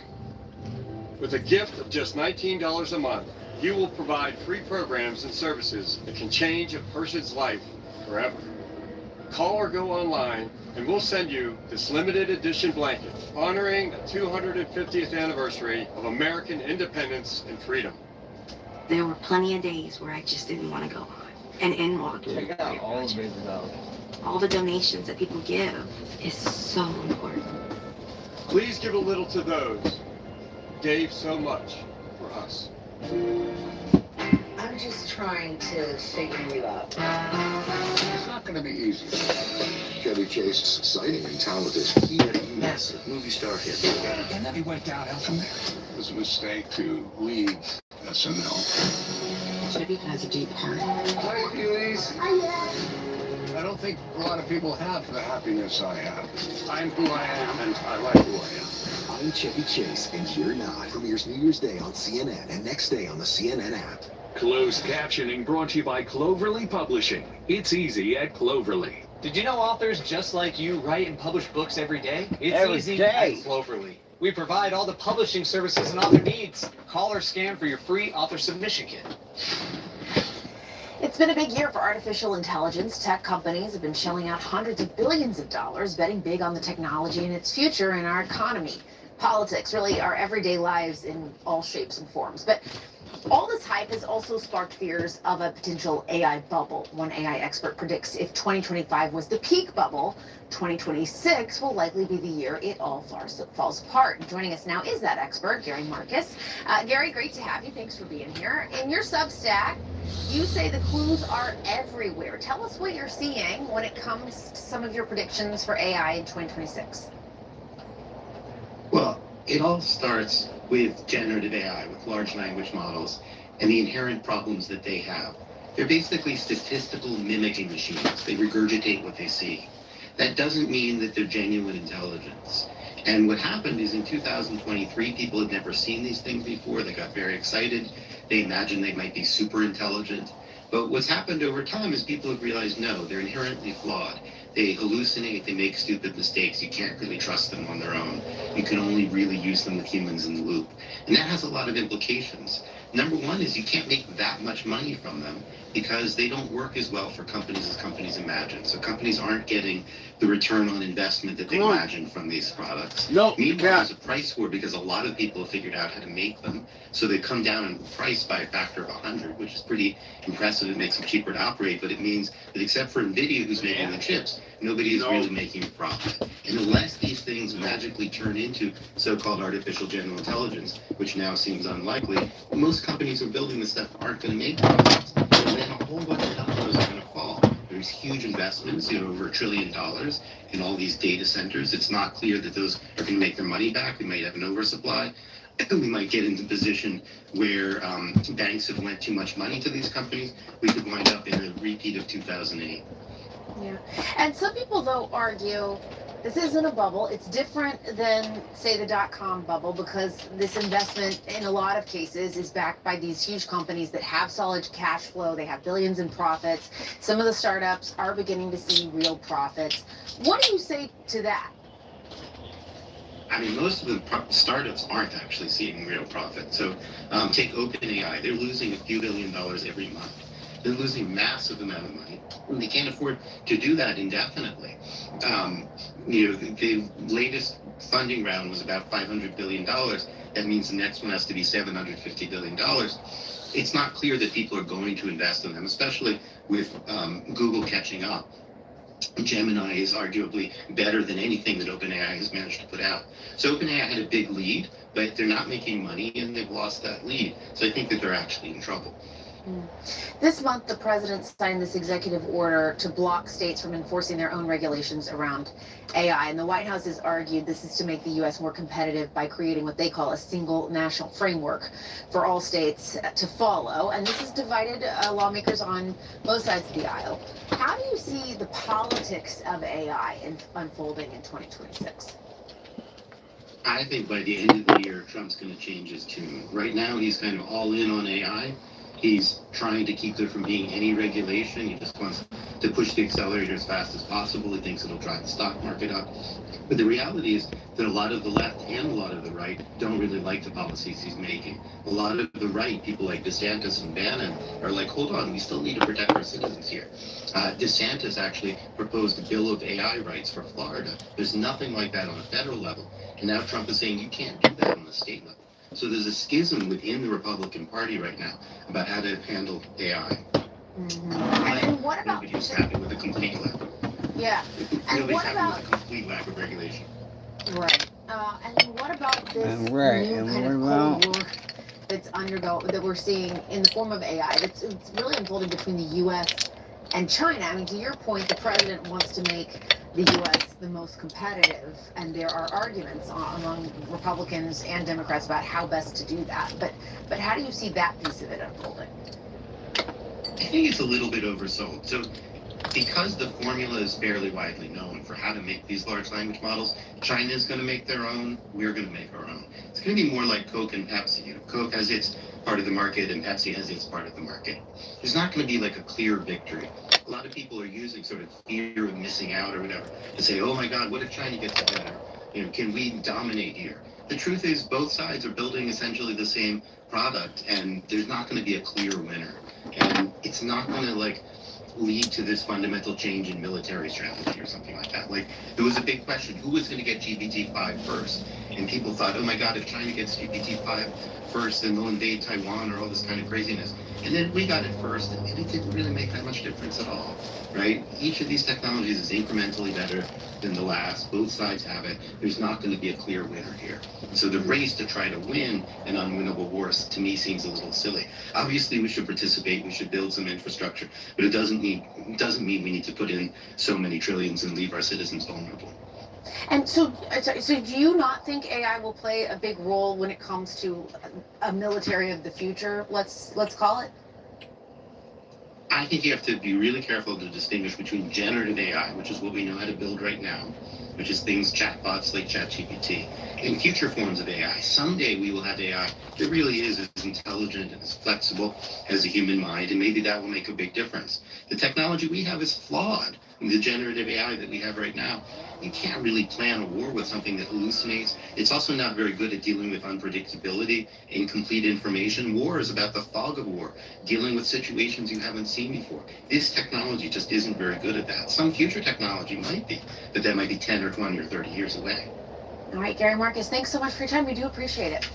With a gift of just $19 a month, you will provide free programs and services that can change a person's life forever. Call or go online, and we'll send you this limited edition blanket honoring the 250th anniversary of American independence and freedom. There were plenty of days where I just didn't want to go on. And in walking. Check out all of it out. All the donations that people give is so important. Please give a little to those who gave so much for us. I'm just trying to figure you out. It's not going to be easy. Chevy Chase is exciting and talented. He had a massive movie star hit. And then he went downhill from there. It was a mistake to leave SNL. Chevy has a deep heart. Hi, Felix. I don't think a lot of people have the happiness I have. I'm who I am, and I like who I am. I'm Chevy Chase, and You're Not premieres New Year's Day on CNN and next day on the CNN app. Closed captioning brought to you by Cloverly Publishing. It's easy at Cloverly. Did you know authors just like you write and publish books every day? It's Every easy day. at Cloverly. We provide all the publishing services an author needs. Call or scan for your free author submission kit. It's been a big year for artificial intelligence. Tech companies have been shelling out hundreds of billions of dollars, betting big on the technology and its future in our economy. Politics, really our everyday lives in all shapes and forms. But all this hype has also sparked fears of a potential AI bubble. One AI expert predicts if 2025 was the peak bubble, 2026 will likely be the year it all falls apart. Joining us now is that expert, Gary Marcus. Gary, great to have you. Thanks for being here. In your Substack, you say the clues are everywhere. Tell us what you're seeing when it comes to some of your predictions for AI in 2026. Well, it all starts with generative AI, with large language models, and the inherent problems that they have. They're basically statistical mimicking machines. They regurgitate what they see. That doesn't mean that they're genuine intelligence. And what happened is in 2023, people had never seen these things before. They got very excited. They imagined they might be super intelligent. But what's happened over time is people have realized, no, they're inherently flawed. They hallucinate, they make stupid mistakes. You can't really trust them on their own. You can only really use them with humans in the loop. And that has a lot of implications. Number one is you can't make that much money from them because they don't work as well for companies as companies imagine. So companies aren't getting the return on investment that they imagine from these products. Meanwhile, there's a price war because a lot of people have figured out how to make them. So they come down in price by a factor of 100, which is pretty impressive. It makes them cheaper to operate, but it means that except for NVIDIA, who's making the chips, nobody is really making a profit. And unless these things magically turn into so-called artificial general intelligence, which now seems unlikely, most companies who are building this stuff aren't going to make profits. And then a whole bunch of dollars are going to fall. There's huge investments, over $1 trillion in all these data centers. It's not clear that those are going to make their money back. We might have an oversupply. We might get into a position where banks have lent too much money to these companies. We could wind up in a repeat of 2008. Yeah. And some people, though, argue this isn't a bubble. It's different than, say, the dot-com bubble because this investment, in a lot of cases, is backed by these huge companies that have solid cash flow. They have billions in profits. Some of the startups are beginning to see real profits. What do you say to that? I mean, most of the startups aren't actually seeing real profit. So take OpenAI. They're losing a few $1 billion every month. They're losing a massive amount of money. And they can't afford to do that indefinitely. The latest funding round was about $500 billion. That means the next one has to be $750 billion. It's not clear that people are going to invest in them, especially with Google catching up. Gemini is arguably better than anything that OpenAI has managed to put out. So OpenAI had a big lead, but they're not making money and they've lost that lead. So I think that they're actually in trouble. This month, the president signed this executive order to block states from enforcing their own regulations around AI. And the White House has argued this is to make the U.S. more competitive by creating what they call a single national framework for all states to follow. And this has divided lawmakers on both sides of the aisle. How do you see the politics of AI unfolding in 2026? I think by the end of the year, Trump's going to change his tune. Right now, he's kind of all in on AI. He's trying to keep there from being any regulation. He just wants to push the accelerator as fast as possible. He thinks it'll drive the stock market up. But the reality is that a lot of the left and a lot of the right don't really like the policies he's making. A lot of the right, people like DeSantis and Bannon, are like, hold on, we still need to protect our citizens here. DeSantis actually proposed a bill of AI rights for Florida. There's nothing like that on a federal level. And now Trump is saying you can't do that on the state level. So there's a schism within the Republican Party right now about how to handle AI. And what about nobody's happy with a complete lack. Yeah. And Nobody's what happy about with a complete lack of regulation. right? And then what about this Right, new and kind of what Cold about- War that's that we're seeing in the form of AI? It's really unfolding between the U.S. and China. I mean, to your point, the president wants to make the U.S. the most competitive, and there are arguments among Republicans and Democrats about how best to do that. But how do you see that piece of it unfolding? I think it's a little bit oversold. So because the formula is fairly widely known for how to make these large language models, China is going to make their own, we're going to make our own. It's going to be more like Coke and Pepsi. You know, Coke has its part of the market and Pepsi has its part of the market. There's not going to be like a clear victory. A lot of people are using sort of fear of missing out or whatever to say, oh my God, what if China gets better? You know, can we dominate here? The truth is both sides are building essentially the same product and there's not going to be a clear winner. And it's not going to like lead to this fundamental change in military strategy or something like that. Like, there was a big question, who was going to get GPT-5 first? And people thought, oh my God, if China gets GPT-5 first, then they'll invade Taiwan or all this kind of craziness. And then we got it first, and it didn't really make that much difference at all, right? Each of these technologies is incrementally better than the last. Both sides have it. There's not going to be a clear winner here. So the race to try to win an unwinnable war, to me, seems a little silly. Obviously, we should participate. We should build some infrastructure, but it doesn't mean we need to put in so many trillions and leave our citizens vulnerable. And so do you not think AI will play a big role when it comes to a military of the future? Let's call it. I think you have to be really careful to distinguish between generative AI, which is what we know how to build right now, which is things, chatbots like ChatGPT, and future forms of AI. Someday we will have AI that really is as intelligent and as flexible as a human mind, and maybe that will make a big difference. The technology we have is flawed. The generative AI that we have right now, you can't really plan a war with something that hallucinates. It's also not very good at dealing with unpredictability, incomplete information. War is about the fog of war, dealing with situations you haven't seen before. This technology just isn't very good at that. Some future technology might be, but that might be 10 or 20 or 30 years away. All right, Gary Marcus, thanks so much for your time. We do appreciate it.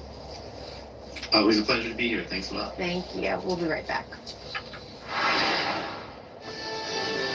Always a pleasure to be here. Thanks a lot. Thank you. We'll be right back.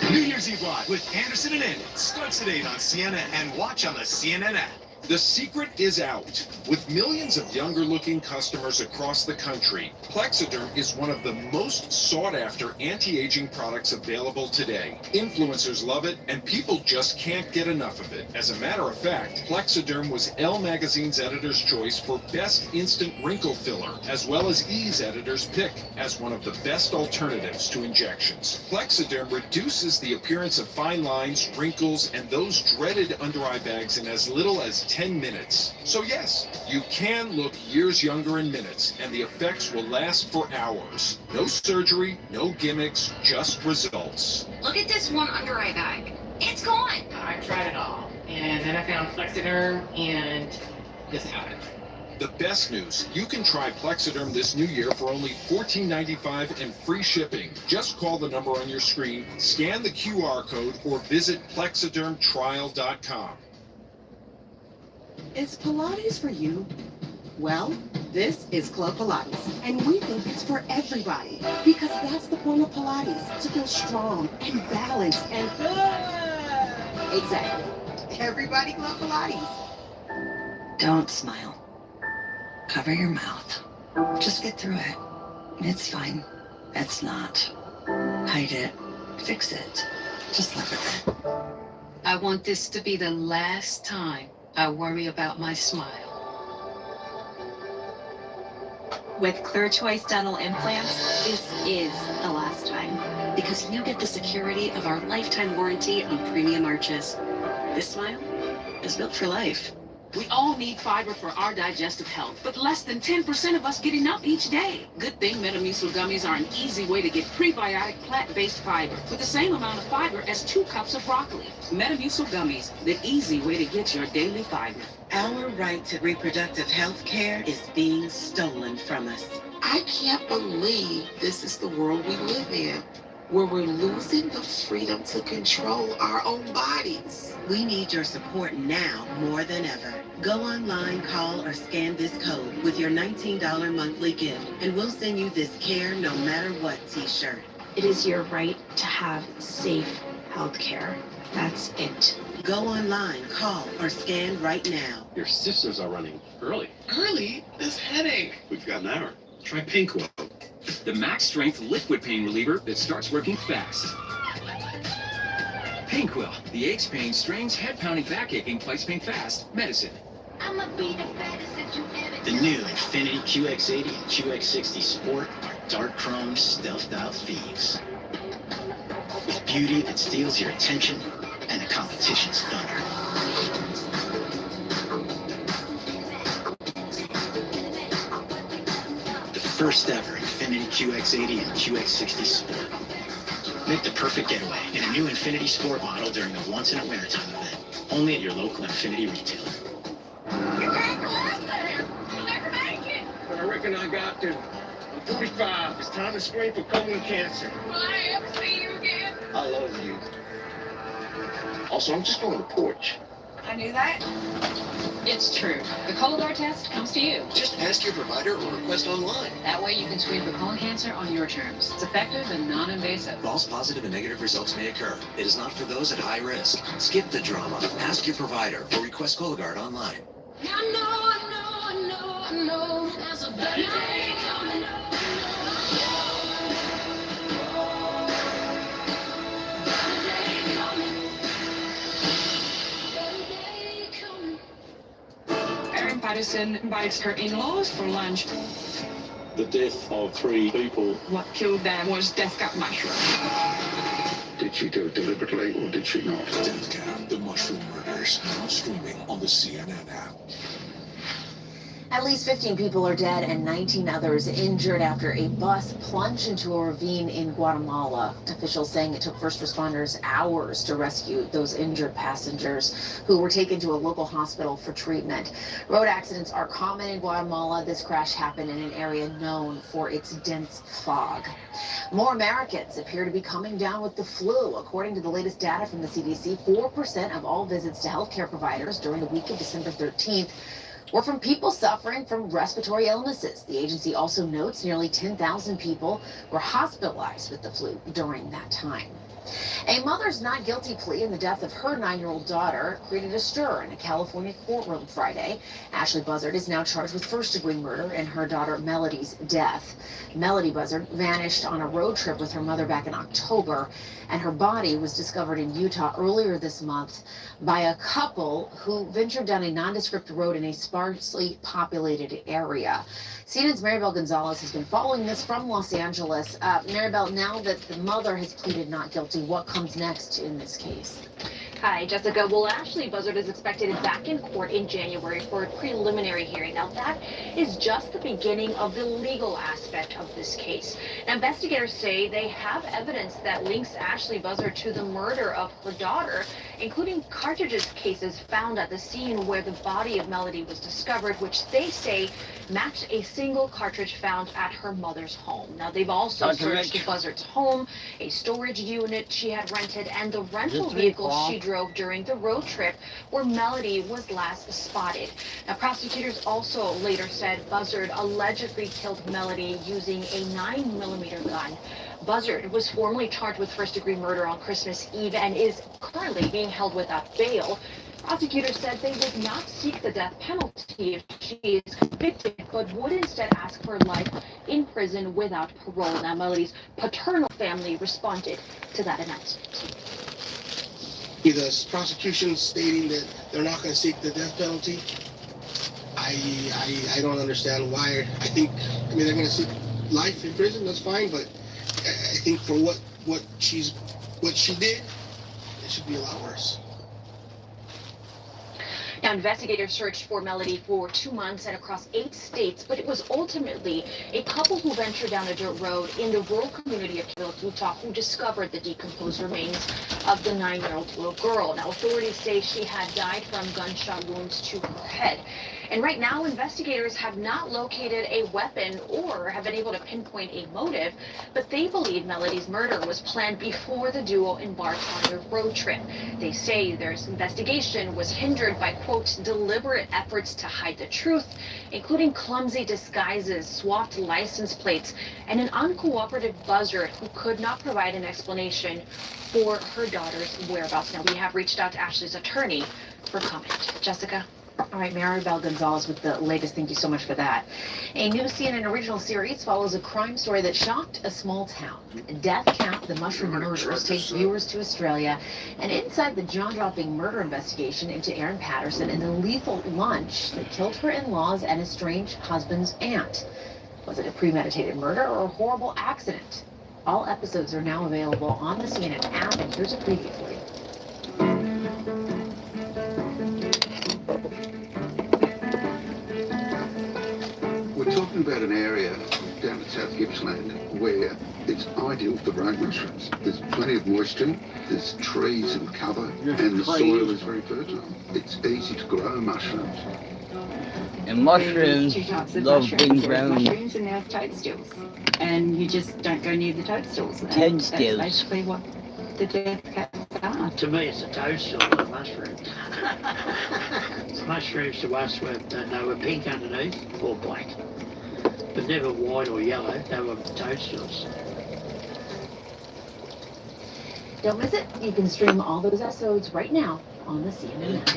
New Year's Eve Live with Anderson and Andy starts at 8 on CNN and watch on the CNN app. The secret is out. With millions of younger-looking customers across the country, Plexiderm is one of the most sought-after anti-aging products available today. Influencers love it, and people just can't get enough of it. As a matter of fact, Plexiderm was Elle Magazine's editor's choice for Best Instant Wrinkle Filler, as well as E's editor's pick as one of the best alternatives to injections. Plexiderm reduces the appearance of fine lines, wrinkles, and those dreaded under-eye bags in as little as 10 minutes. So yes, you can look years younger in minutes, and the effects will last for hours. No surgery, no gimmicks, just results. Look at this one under eye bag. It's gone. I tried it all, and then I found Plexiderm, and this happened. The best news, you can try Plexiderm this new year for only $14.95 and free shipping. Just call the number on your screen, scan the QR code, or visit plexidermtrial.com. Is Pilates for you? Well, this is Club Pilates, and we think it's for everybody, because that's the point of Pilates, to feel strong and balanced and exactly. Everybody Club Pilates. Don't smile. Cover your mouth. Just get through it. It's fine. It's not. Hide it. Fix it. Just live with it. I want this to be the last time I worry about my smile. With Clear Choice Dental Implants, this is the last time, because you get the security of our lifetime warranty on premium arches. This smile is built for life. We all need fiber for our digestive health, but less than 10% of us get enough each day. Good thing Metamucil gummies are an easy way to get prebiotic plant-based fiber with the same amount of fiber as 2 cups of broccoli. Metamucil gummies, the easy way to get your daily fiber. Our right to reproductive health care is being stolen from us. I can't believe this is the world we live in, where we're losing the freedom to control our own bodies. We need your support now more than ever. Go online, call, or scan this code with your $19 monthly gift, and we'll send you this Care No Matter What t-shirt. It is your right to have safe health care. That's it. Go online, call, or scan right now. Your sisters are running early. Early? This headache. We've got an hour. Try Pinkwell. The max strength liquid pain reliever that starts working fast. Painquill, the aches, pain, strains, head pounding, back aching, fights pain fast medicine. The new Infinity QX80 and QX60 Sport are dark chrome, stealthed out thieves. With beauty that steals your attention and the competition's thunder. The first ever Infinity QX80 and QX60 Sport. Make the perfect getaway in a new Infinity Sport model during the once-in-a-wintertime event. Only at your local Infinity retailer. You can't go out there. You'll never make it. I reckon I got to. I'm 45. It's time to screen for colon cancer. Will I ever see you again? I love you. Also, I'm just going to the porch. I knew that. It's true. The Cologuard test comes to you. Just ask your provider or request online. That way you can screen for colon cancer on your terms. It's effective and non-invasive. False positive and negative results may occur. It is not for those at high risk. Skip the drama. Ask your provider or request Cologuard online. I know, there's a better day coming. Erin Patterson invites her in-laws for lunch. The death of 3 people. What killed them was death cap mushroom. Did she do it deliberately or did she not? Death Cab, the mushroom murders, now streaming on the CNN app. At least 15 people are dead and 19 others injured after a bus plunged into a ravine in Guatemala. Officials saying it took first responders hours to rescue those injured passengers who were taken to a local hospital for treatment. Road accidents are common in Guatemala. This crash happened in an area known for its dense fog. More Americans appear to be coming down with the flu. According to the latest data from the CDC, 4% of all visits to healthcare providers during the week of December 13th were from people suffering from respiratory illnesses. The agency also notes nearly 10,000 people were hospitalized with the flu during that time. A mother's not guilty plea in the death of her 9-year-old daughter created a stir in a California courtroom Friday. Ashley Buzzard is now charged with first-degree murder in her daughter Melody's death. Melody Buzzard vanished on a road trip with her mother back in October, and her body was discovered in Utah earlier this month by a couple who ventured down a nondescript road in a sparsely populated area. CNN's Maribel Gonzalez has been following this from Los Angeles. Maribel, now that the mother has pleaded not guilty, what comes next in this case? Hi, Jessica. Well, Ashley Buzzard is expected back in court in January for a preliminary hearing. Now, that is just the beginning of the legal aspect of this case. Now, investigators say they have evidence that links Ashley Buzzard to the murder of her daughter, including cartridges cases found at the scene where the body of Melody was discovered, which they say matched a single cartridge found at her mother's home. Now, they've also searched Buzzard's home, a storage unit she had rented, and the rental vehicle she drove during the road trip where Melody was last spotted. Now, prosecutors also later said Buzzard allegedly killed Melody using a 9mm gun. Buzzard was formally charged with first-degree murder on Christmas Eve and is currently being held without bail. Prosecutors said they would not seek the death penalty if she is convicted, but would instead ask for life in prison without parole. Now, Melody's paternal family responded to that announcement. The prosecution stating that they're not going to seek the death penalty. I don't understand why. I mean, they're going to seek life in prison. That's fine, but I think for what she did, it should be a lot worse. Now, investigators searched for Melody for 2 months and across 8 states, but it was ultimately a couple who ventured down a dirt road in the rural community of Kilof, Utah, who discovered the decomposed remains of the 9-year-old little girl. Now, authorities say she had died from gunshot wounds to her head. And right now, investigators have not located a weapon or have been able to pinpoint a motive, but they believe Melody's murder was planned before the duo embarked on their road trip. They say their investigation was hindered by, quote, deliberate efforts to hide the truth, including clumsy disguises, swapped license plates, and an uncooperative buzzard who could not provide an explanation for her daughter's whereabouts. Now, we have reached out to Ashley's attorney for comment. Jessica? All right, Maribel Gonzalez with the latest. Thank you so much for that. A new CNN original series follows a crime story that shocked a small town. Death Count, the Mushroom Murders, takes viewers to Australia and inside the jaw-dropping murder investigation into Erin Patterson and the lethal lunch that killed her in-laws and estranged husband's aunt. Was it a premeditated murder or a horrible accident? All episodes are now available on the CNN app, and here's a preview for you. We're talking about an area down at South Gippsland where it's ideal for road mushrooms. There's plenty of moisture, there's trees and cover, and the soil is very fertile. It's easy to grow mushrooms. And mushrooms love being grown. Mushrooms and there's toadstools. And you just don't go near the toadstools. Toadstools. That's basically what the death cats are. To me, it's a toadstool, not a mushroom. Mushrooms to us were, they were pink underneath or black, but never white or yellow. They were toadstools. Don't miss it. You can stream all those episodes right now on the CNN app.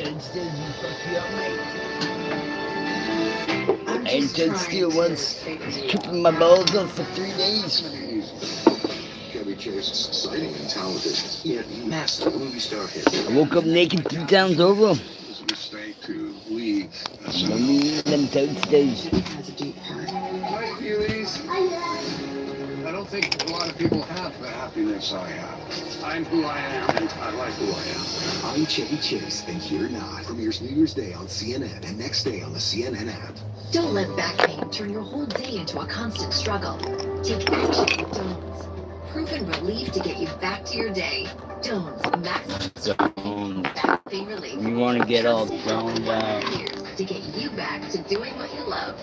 I did steal once, keeping my balls up for 3 days. Chevy Chase is exciting and talented, yet massive movie star hit. I woke up naked 3 times over. It's a mistake to leave. Them toadstools. Has a deep heart. Hi, Felix. I don't think a lot of people have the happiness I have. I'm who I am, and I like who I am. I'm Chevy Chase, and You're Not premieres New Year's Day on CNN and next day on the CNN app. Don't let back pain turn your whole day into a constant struggle. Take action with Dones. Proven relief to get you back to your day. Dones, maximum back pain relief. You want to get all zoned out. To get you back to doing what you love.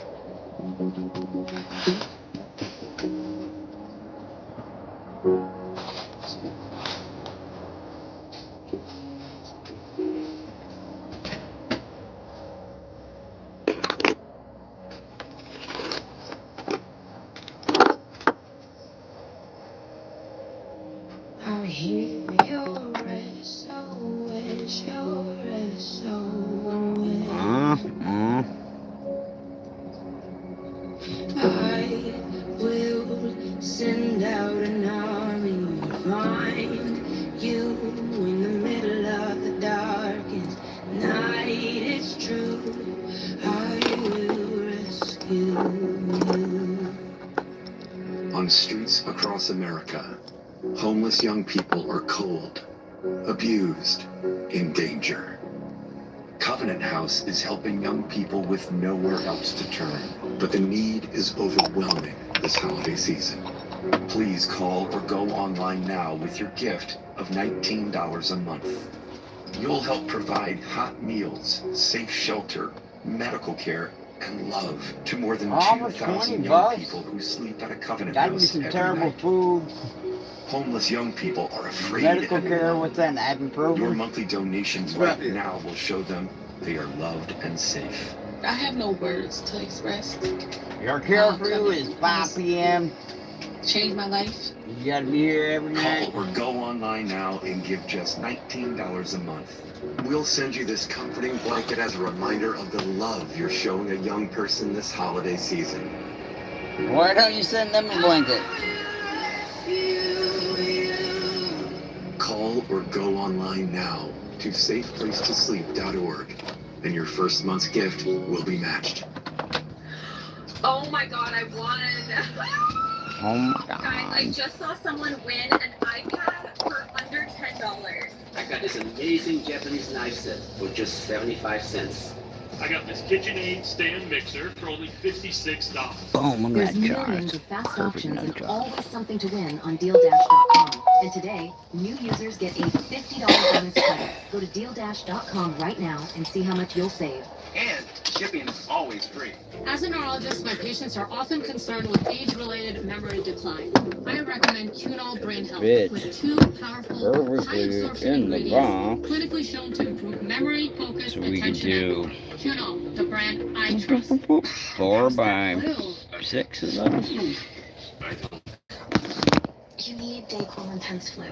I hear your SOS, your SOS. I will send out an army to find you in the middle of the darkest night. It's true, I will rescue you. On streets across America, homeless young people are cold, abused, in danger. Covenant House is helping young people with nowhere else to turn, but the need is overwhelming this holiday season. Please call or go online now with your gift of $19 a month. You'll help provide hot meals, safe shelter, medical care, and love to more than 2,000 young people who sleep at a Covenant Got me House some every terrible night. food. Homeless young people are afraid. Medical and care alone. with that ibuprofen. Your monthly donations right now will show them they are loved and safe. I have no words to express. Your curfew is 5 p.m. Change my life. You gotta be here every night. Call or go online now and give just $19 a month. We'll send you this comforting blanket as a reminder of the love you're showing a young person this holiday season. Why don't you send them a blanket? Call or go online now to safeplacetosleep.org, and your first month's gift will be matched. Oh my God, I wanted. Oh my Guys, I god. just saw someone win an iPad for under $10. I got this amazing Japanese knife set for just 75 cents. I got this KitchenAid stand mixer for only $56. Boom, look There's at that millions charge. of fast Perfect options nut and charge. always something to win on DealDash.com. And today, new users get a $50 bonus credit. Go to DealDash.com right now and see how much you'll save. And shipping is always free. As a neurologist, my patients are often concerned with age-related memory decline. I recommend Cunol Brain Health with 2 powerful, high-absorption In the ingredients box. clinically shown to improve memory, focus, So we can attention, and do more. Cunol, the brand I trust. 4 by 6 of those. You need Dayquil Intense Flu.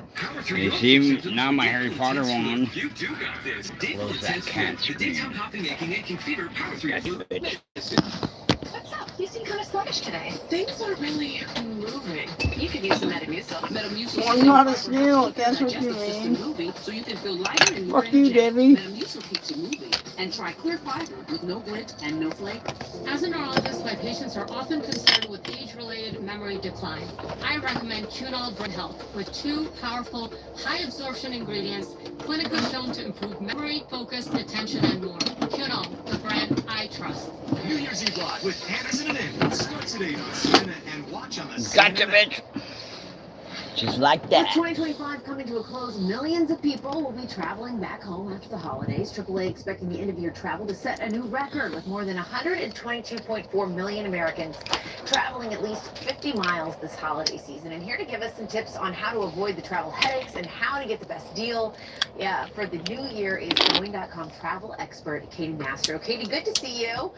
You see, now my Harry Potter one. You do got this. Close that cancer. The daytime coughing, aching, aching fever, power 3 Gotcha, flu. bitch. What's up? You seem kind of sluggish today. Things are really moving. You could use some Metamucil. Metamucil. I'm not a snail, that's what you mean. Moving, so you can feel lighter and more Fuck you, energetic. Debbie. Metamucil keeps you moving. And try clear fiber with no grit and no flavor. As a neurologist, my patients are often concerned with age-related memory decline. I recommend Cunol Brain Health with 2 powerful, high-absorption ingredients clinically shown to improve memory, focus, attention, and more. Cunol, the brand I trust. New Year's Eve Live with Anderson and Andy starts at 8 on CNN and watch on the Gotcha, CNN. bitch. Just like With that. 2025 coming to a close, millions of people will be traveling back home after the holidays. AAA expecting the end-of-year travel to set a new record with more than 122.4 million Americans traveling at least 50 miles this holiday season. And here to give us some tips on how to avoid the travel headaches and how to get the best deal for the new year is Boeing.com travel expert Katie Mastro. Katie, good to see you.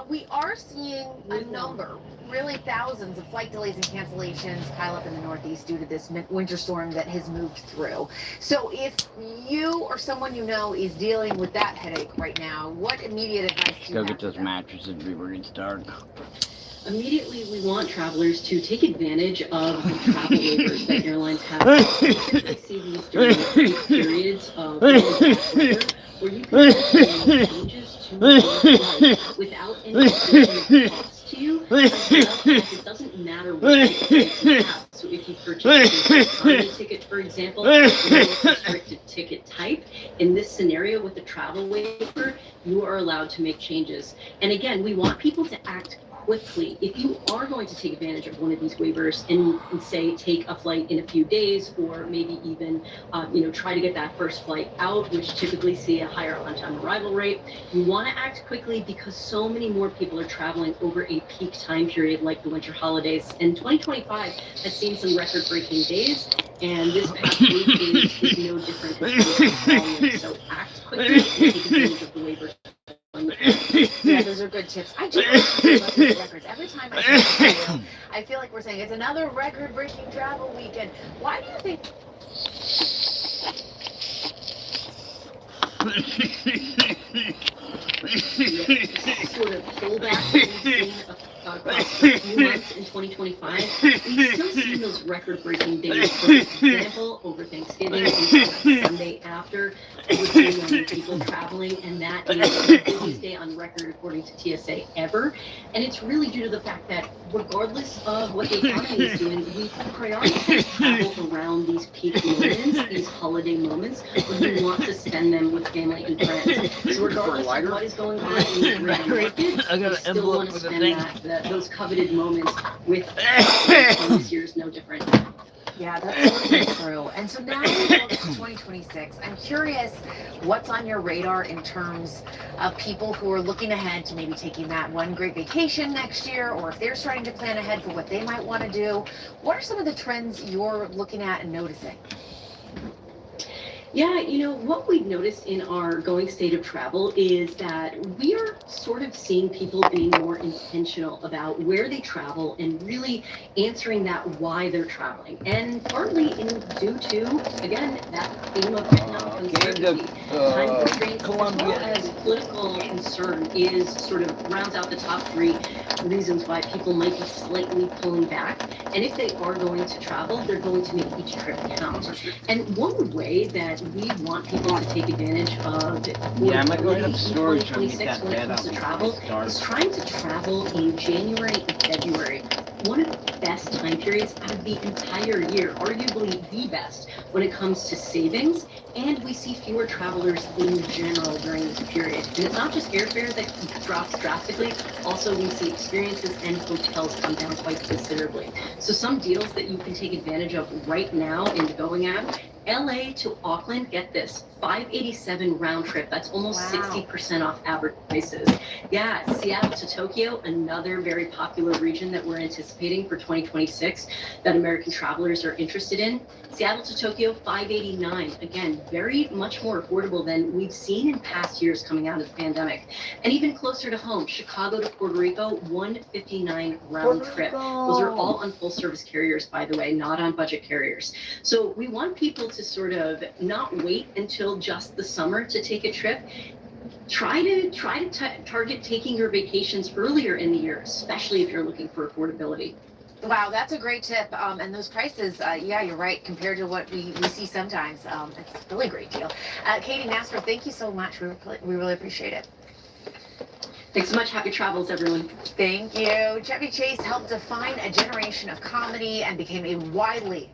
We are seeing a number, really thousands of flight delays and cancellations pile up in the Northeast due to this winter storm that has moved through. So if you or someone you know is dealing with that headache right now, what immediate advice do you Go have get for those them? mattresses before we start. Immediately, we want travelers to take advantage of the travel waivers that airlines have. We typically see these during the peak periods of really bad weather, where you can make changes to your flight without any additional cost to you. It doesn't matter what ticket you have. So if you purchase an economy ticket, for example, or a restricted ticket type, in this scenario with the travel waiver, you are allowed to make changes. And again, we want people to act quickly. If you are going to take advantage of one of these waivers and say take a flight in a few days, or maybe even try to get that first flight out, which typically see a higher on-time arrival rate, you want to act quickly because so many more people are traveling over a peak time period like the winter holidays. And 2025 has seen some record-breaking days, and this past week is no different in terms of volume. So act quickly and take advantage of the waivers. Yeah, those are good tips. I just love these records. Every time I talk to you, I feel like we're saying it's another record-breaking travel weekend. Why do you think? Sort of pullback that we've seen across a few months in 2025, we've still seen those record-breaking days. For example, over Thanksgiving and Sunday after, we're seeing young people traveling, and that is the busiest day on record according to TSA ever. And it's really due to the fact that regardless of what the economy is doing, we prioritize travel around these peak moments, these holiday moments, when we want to spend them with family and friends. So regardless of what is going on in the market, we still want to spend those coveted moments with and this year is no different. Yeah, that's totally true. And so now we look to 2026. I'm curious what's on your radar in terms of people who are looking ahead to maybe taking that one great vacation next year, or if they're starting to plan ahead for what they might want to do. What are some of the trends you're looking at and noticing? Yeah, what we've noticed in our going state of travel is that we are sort of seeing people being more intentional about where they travel and really answering that why they're traveling. And partly due to, again, that theme of economic uncertainty, time constraints, as well as political concern is sort of rounds out the top 3 reasons why people might be slightly pulling back. And if they are going to travel, they're going to make each trip count. And one way that we want people to take advantage of Yeah, I'm going to the in store trying to 2026 get that when it bed comes out to before travel it starts. is trying to travel in January and February. one of the best time periods out of the entire year, arguably the best when it comes to savings, and we see fewer travelers in general during this period. And it's not just airfare that drops drastically, also we see experiences and hotels come down quite considerably. So some deals that you can take advantage of right now in the Going app, LA to Auckland, get this, $587 round trip. That's almost 60% off average prices. Yeah, Seattle to Tokyo, another very popular region that we're anticipating for 2026 that American travelers are interested in. Seattle to Tokyo, $589. Again, very much more affordable than we've seen in past years coming out of the pandemic. And even closer to home, Chicago to Puerto Rico, $159 round trip. Those are all on full service carriers, by the way, not on budget carriers. So we want people to sort of not wait until just the summer to take a trip. Try to target taking your vacations earlier in the year, especially if you're looking for affordability. Wow, that's a great tip. And those prices, yeah, you're right, compared to what we see sometimes. It's a really great deal. Katie Nasper, thank you so much. We really appreciate it. Thanks so much. Happy travels, everyone. Thank you. Chevy Chase helped define a generation of comedy and became a widely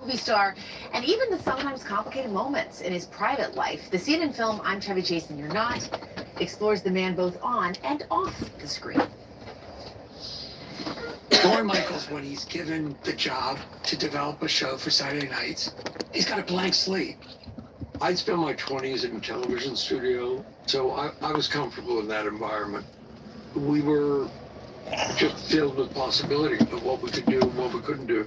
movie star, and even the sometimes complicated moments in his private life. The CNN film I'm Chevy Chase and You're Not explores the man both on and off the screen. Lorne Michaels, when he's given the job to develop a show for Saturday nights, he's got a blank slate. I'd spent my 20s in a television studio, so I was comfortable in that environment. We were just filled with possibility of what we could do and what we couldn't do.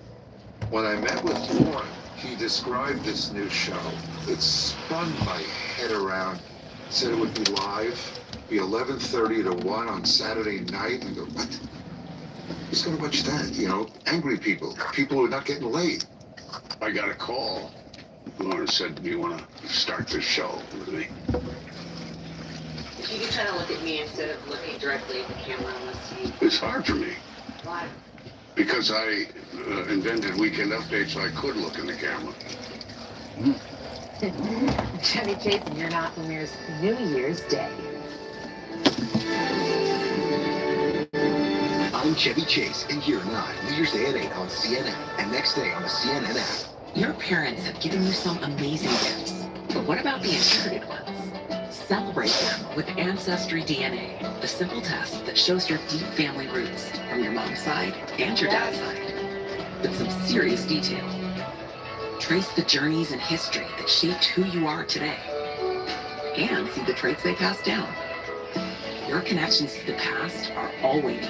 When I met with Lorne, he described this new show. It spun my head around, said it would be live, be 11:30 to 1 on Saturday night. And go, what? Who's going to watch that? You know, angry people, people who are not getting laid. I got a call. Lorne said, do you want to start this show with me? If you could try to look at me instead of looking directly at the camera unless you... It's hard for me. Why? Because I invented Weekend Update so I could look in the camera. Chevy Chase and You're Not premieres New Year's Day. I'm Chevy Chase, and You're Not. New Year's Day at 8 on CNN, and next day on the CNN app. Your parents have given you some amazing gifts, but what about the inherited ones? Celebrate them with Ancestry DNA, the simple test that shows your deep family roots from your mom's side and your dad's side, with some serious detail. Trace the journeys and history that shaped who you are today, and see the traits they passed down. Your connections to the past are all waiting.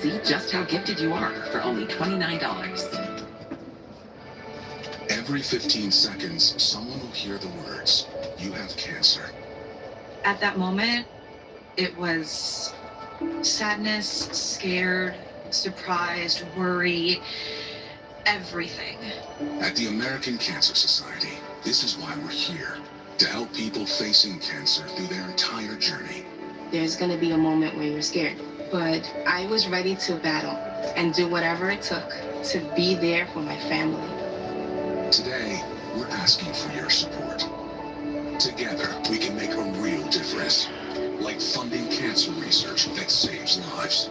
See just how gifted you are for only $29. Every 15 seconds, someone will hear the words, "You have cancer." At that moment, it was sadness, scared, surprised, worried, everything. At the American Cancer Society, this is why we're here, to help people facing cancer through their entire journey. There's gonna be a moment where you're scared, but I was ready to battle and do whatever it took to be there for my family. Today, we're asking for your support. Together, we can make a real difference, like funding cancer research that saves lives.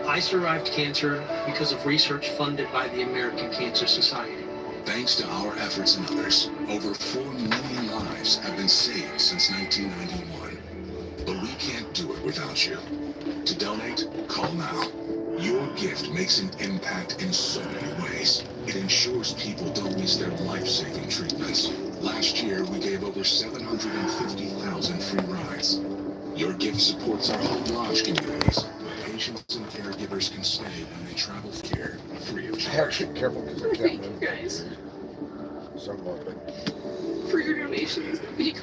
I survived cancer because of research funded by the American Cancer Society. Thanks to our efforts and others, over 4 million lives have been saved since 1991. But we can't do it without you. To donate, call now. Your gift makes an impact in so many ways. It ensures people don't miss their life-saving treatments. Last year, we gave over 750,000 free rides. Your gift supports our home lodge communities, where patients and caregivers can stay when they travel for care free of charge. Actually, careful because I can't Thank you guys somewhat, but for your donations. Because